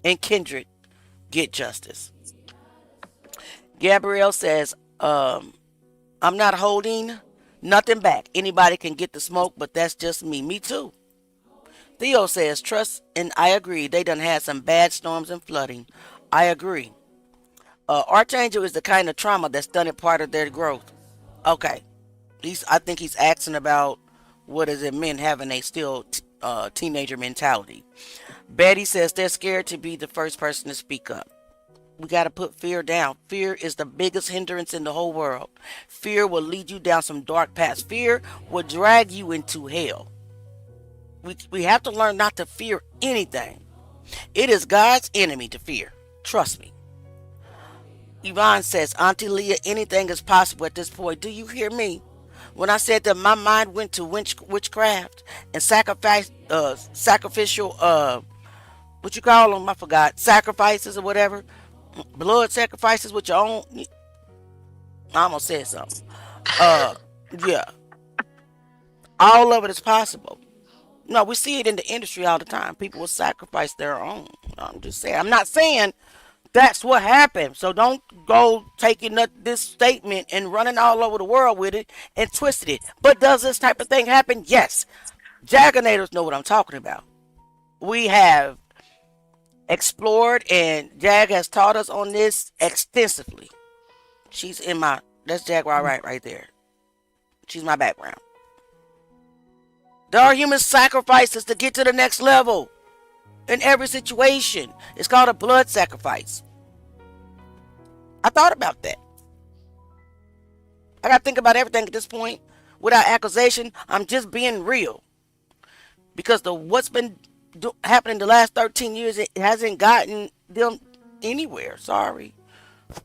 and Kendrick get justice. Gabrielle says, I'm not holding nothing back. Anybody can get the smoke, but that's just me. Me too. Theo says, trust, and I agree. They done had some bad storms and flooding. I agree. Archangel is the kind of trauma that's done it part of their growth. Okay. I think he's asking about what is it men having a still teenager mentality. Betty says they're scared to be the first person to speak up. We got to put fear down. Fear is the biggest hindrance in the whole world. Fear will lead you down some dark paths. Fear will drag you into hell. We have to learn not to fear anything. It is God's enemy to fear. Trust me. Yvonne says, Auntie Leah, anything is possible at this point. Do you hear me? When I said that my mind went to witchcraft and sacrificial, what you call them? I forgot. Sacrifices or whatever. Blood sacrifices with your own. I almost said something. Yeah. All of it is possible. No, we see it in the industry all the time. People will sacrifice their own. I'm just saying. I'm not saying that's what happened. So don't go taking this statement and running all over the world with it and twisting it. But does this type of thing happen? Yes. Jagonators know what I'm talking about. We have explored and Jag has taught us on this extensively. She's in my, that's Jaguar right there. She's my background. There are human sacrifices to get to the next level. In every situation. It's called a blood sacrifice. I thought about that. I got to think about everything at this point. Without accusation, I'm just being real. Because what's been happening the last 13 years, it hasn't gotten them anywhere. Sorry.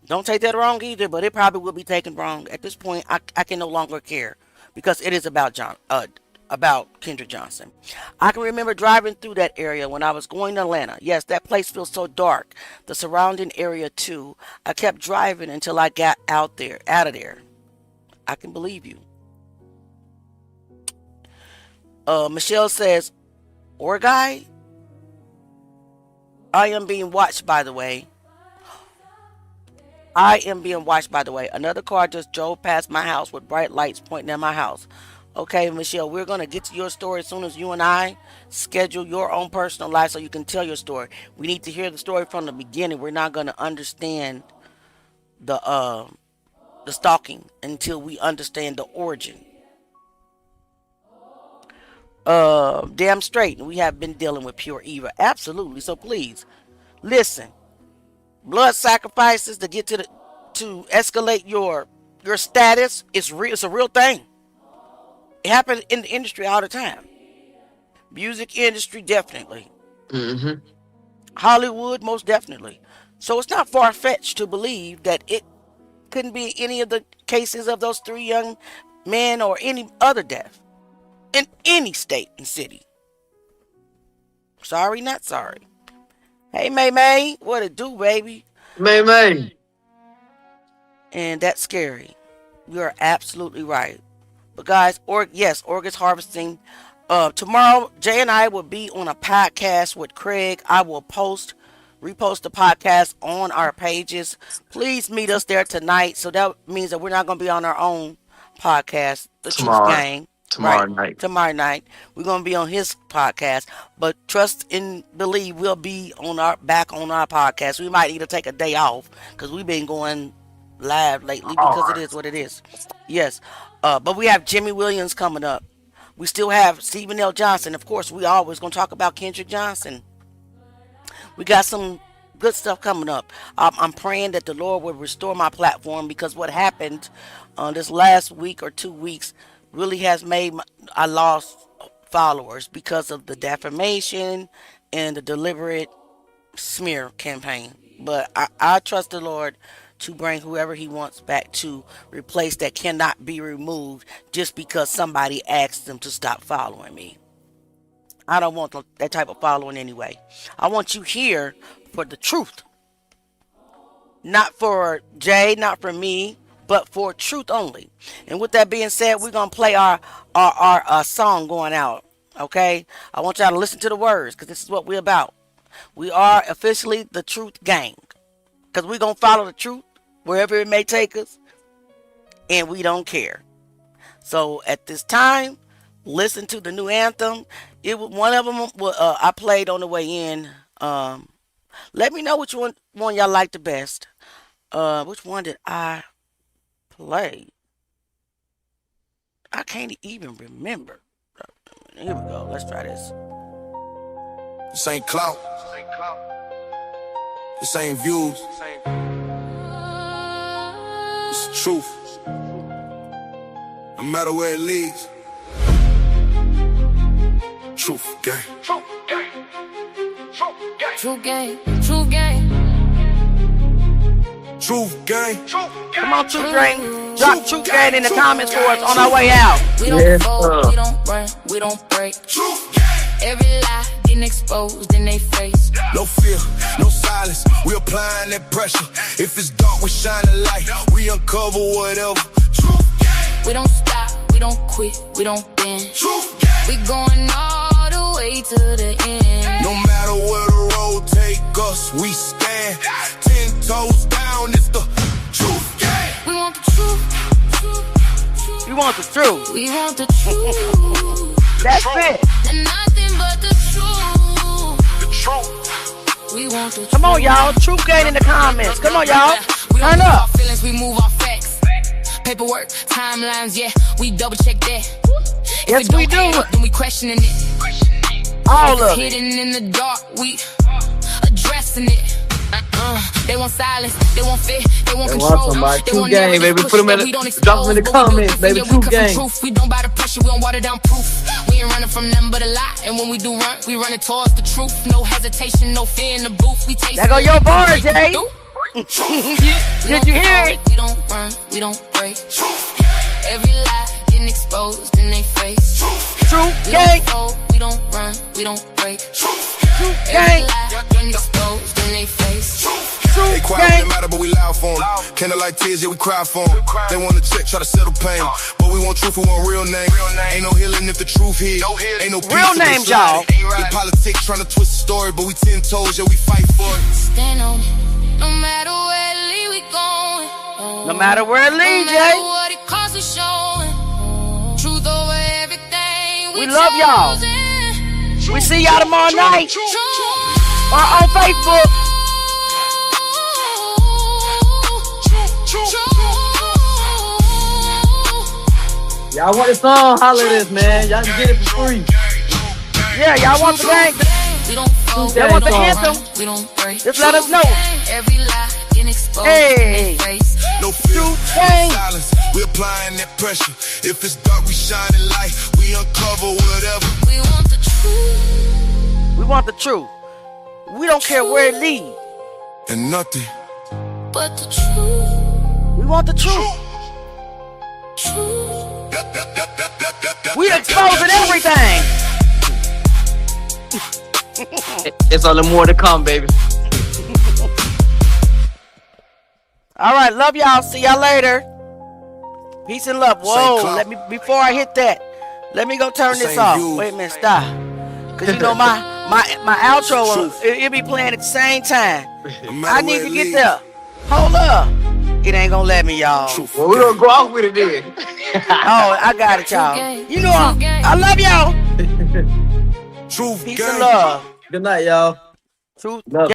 Don't take that wrong either, but it probably will be taken wrong. At this point, I can no longer care. Because it is about Kendrick Johnson. I can remember driving through that area when I was going to Atlanta. Yes, that place feels so dark. The surrounding area too. I kept driving until I got out of there. I can believe you. Michelle says, or guy, I am being watched by the way. Another car just drove past my house with bright lights pointing at my house. Okay, Michelle, we're going to get to your story as soon as you and I schedule your own personal life so you can tell your story. We need to hear the story from the beginning. We're not going to understand the stalking until we understand the origin. Damn straight. We have been dealing with pure evil. Absolutely. So please, listen. Blood sacrifices to get to escalate your status. It's real. It's a real thing. It happens in the industry all the time. Music industry, definitely. Mm-hmm. Hollywood, most definitely. So it's not far-fetched to believe that it couldn't be any of the cases of those 3 young men or any other death in any state and city. Sorry, not sorry. Hey, May, what it do, baby? May. And that's scary. You are absolutely right. But guys, August harvesting. Tomorrow, Jay and I will be on a podcast with Craig. I will repost the podcast on our pages. Please meet us there tonight. So that means that we're not going to be on our own podcast, The Truth Gang. Tomorrow night. Tomorrow night. We're going to be on his podcast. But trust and believe we'll be back on our podcast. We might need to take a day off because we've been going live lately because it is what it is. Yes. But we have Jimmy Williams coming up. We still have Stephen L. Johnson. Of course, we always going to talk about Kendrick Johnson. We got some good stuff coming up. I'm praying that the Lord will restore my platform because what happened this last week or 2 weeks really has made I lost followers because of the defamation and the deliberate smear campaign. But I trust the Lord to bring whoever he wants back to replace that cannot be removed just because somebody asked them to stop following me. I don't want that type of following anyway. I want you here for the truth. Not for Jay, not for me, but for truth only. And with that being said, we're going to play our song going out. Okay? I want y'all to listen to the words because this is what we're about. We are officially the Truth Gang. Because we're going to follow the truth wherever it may take us. and we don't care. So at this time, listen to the new anthem. It was one of them. I played on the way in. Let me know which one y'all like the best. Which one did I play? I can't even remember. Here we go. Let's try this. This ain't clout. This ain't views. It's the truth. No matter where it leads. Truth gang. True gang, true gang. Truth gang. Come on, Truth Gang. Drop Truth Gang in the comments for us on our way out. We don't fold, we don't run, we don't break. Truth gang. Every lie getting exposed in they face. No fear, no silence. We applying that pressure. If it's dark, we shine a light. We uncover whatever. Truth gang. We don't stop, we don't quit, we don't bend. Truth gang. We going all the way to the end. No matter where the road take us, we stand 10 toes down. It's the truth gang. We want the truth. You want the truth. We want the truth. That's it. And nothing but the truth. The truth. We want the truth. Come on, y'all. Truth Gang in the comments. Come on, y'all. We don't Turn move up. our feelings, we move our facts. Paperwork, timelines, yeah, we double check that. If Yes, it don't we do. add up, then we questioning it. All If of it's it. hidden in the dark, we addressing it. They want silence, they want fear, they want They want control. somebody. They True want gang, narratives baby. pushed Put 'em that in we the- don't drop 'em in the expose, but we comments, built baby. it, yeah, True we come from gang. truth. We don't buy the pressure, we don't water down proof. We ain't running from nothing but a lie, and when we do run, we running towards the truth. No hesitation, no fear in the booth. We taste There go your bar, Jay. Did you hear it? We don't run, we don't break. Every lie getting exposed in they face. Truth We Gang. don't fold, we don't run, we don't break. Truth Every Gang. lie getting exposed in they face. They Truth quiet when Gang. it matter, but we loud for 'em. Candlelight tears, yeah, we cry for 'em. They want to check, try to settle pain. But we want truth, we want real name. Ain't no healing if the truth hit. Ain't no peace Real if the names, slide. y'all. In politics, trying to twist the story, but we 10 toes, yeah, we fight for it. Stand on it, no matter where it lead, we going. No matter where it No leads, matter Jay. what it costs, we showing. Truth over everything. We love y'all. choosing. We see y'all tomorrow night Truth. or on Facebook. Y'all want the song? Holler at us, man. Y'all can get it for free. Yeah, y'all want the gang? We don't fold, Y'all we want the don't anthem? run, we don't break. Just let us know. Every lie getting exposed Hey. in their face. No fear, Truth no gang. silence. We applying that pressure. If it's dark, we shining light. We uncover whatever. We want the truth, We want the truth. We don't care where it leads. And nothing. but the truth, We want the truth. truth. We exposing everything. It's only more to come, baby. All right, love y'all. See y'all later. Peace and love. Whoa, clout. let me before I hit that. Let me go turn this Same off. views. Wait a minute, stop. Cause you know my outro it be playing at the same time. No matter I need where to it get leads. there. Hold up. It ain't gonna let me, y'all. Truth Well, we're gonna go off with it then. Oh, I got it, y'all. You know I love y'all. Truth Peace gang. and love. Good night, y'all. Truth. Love.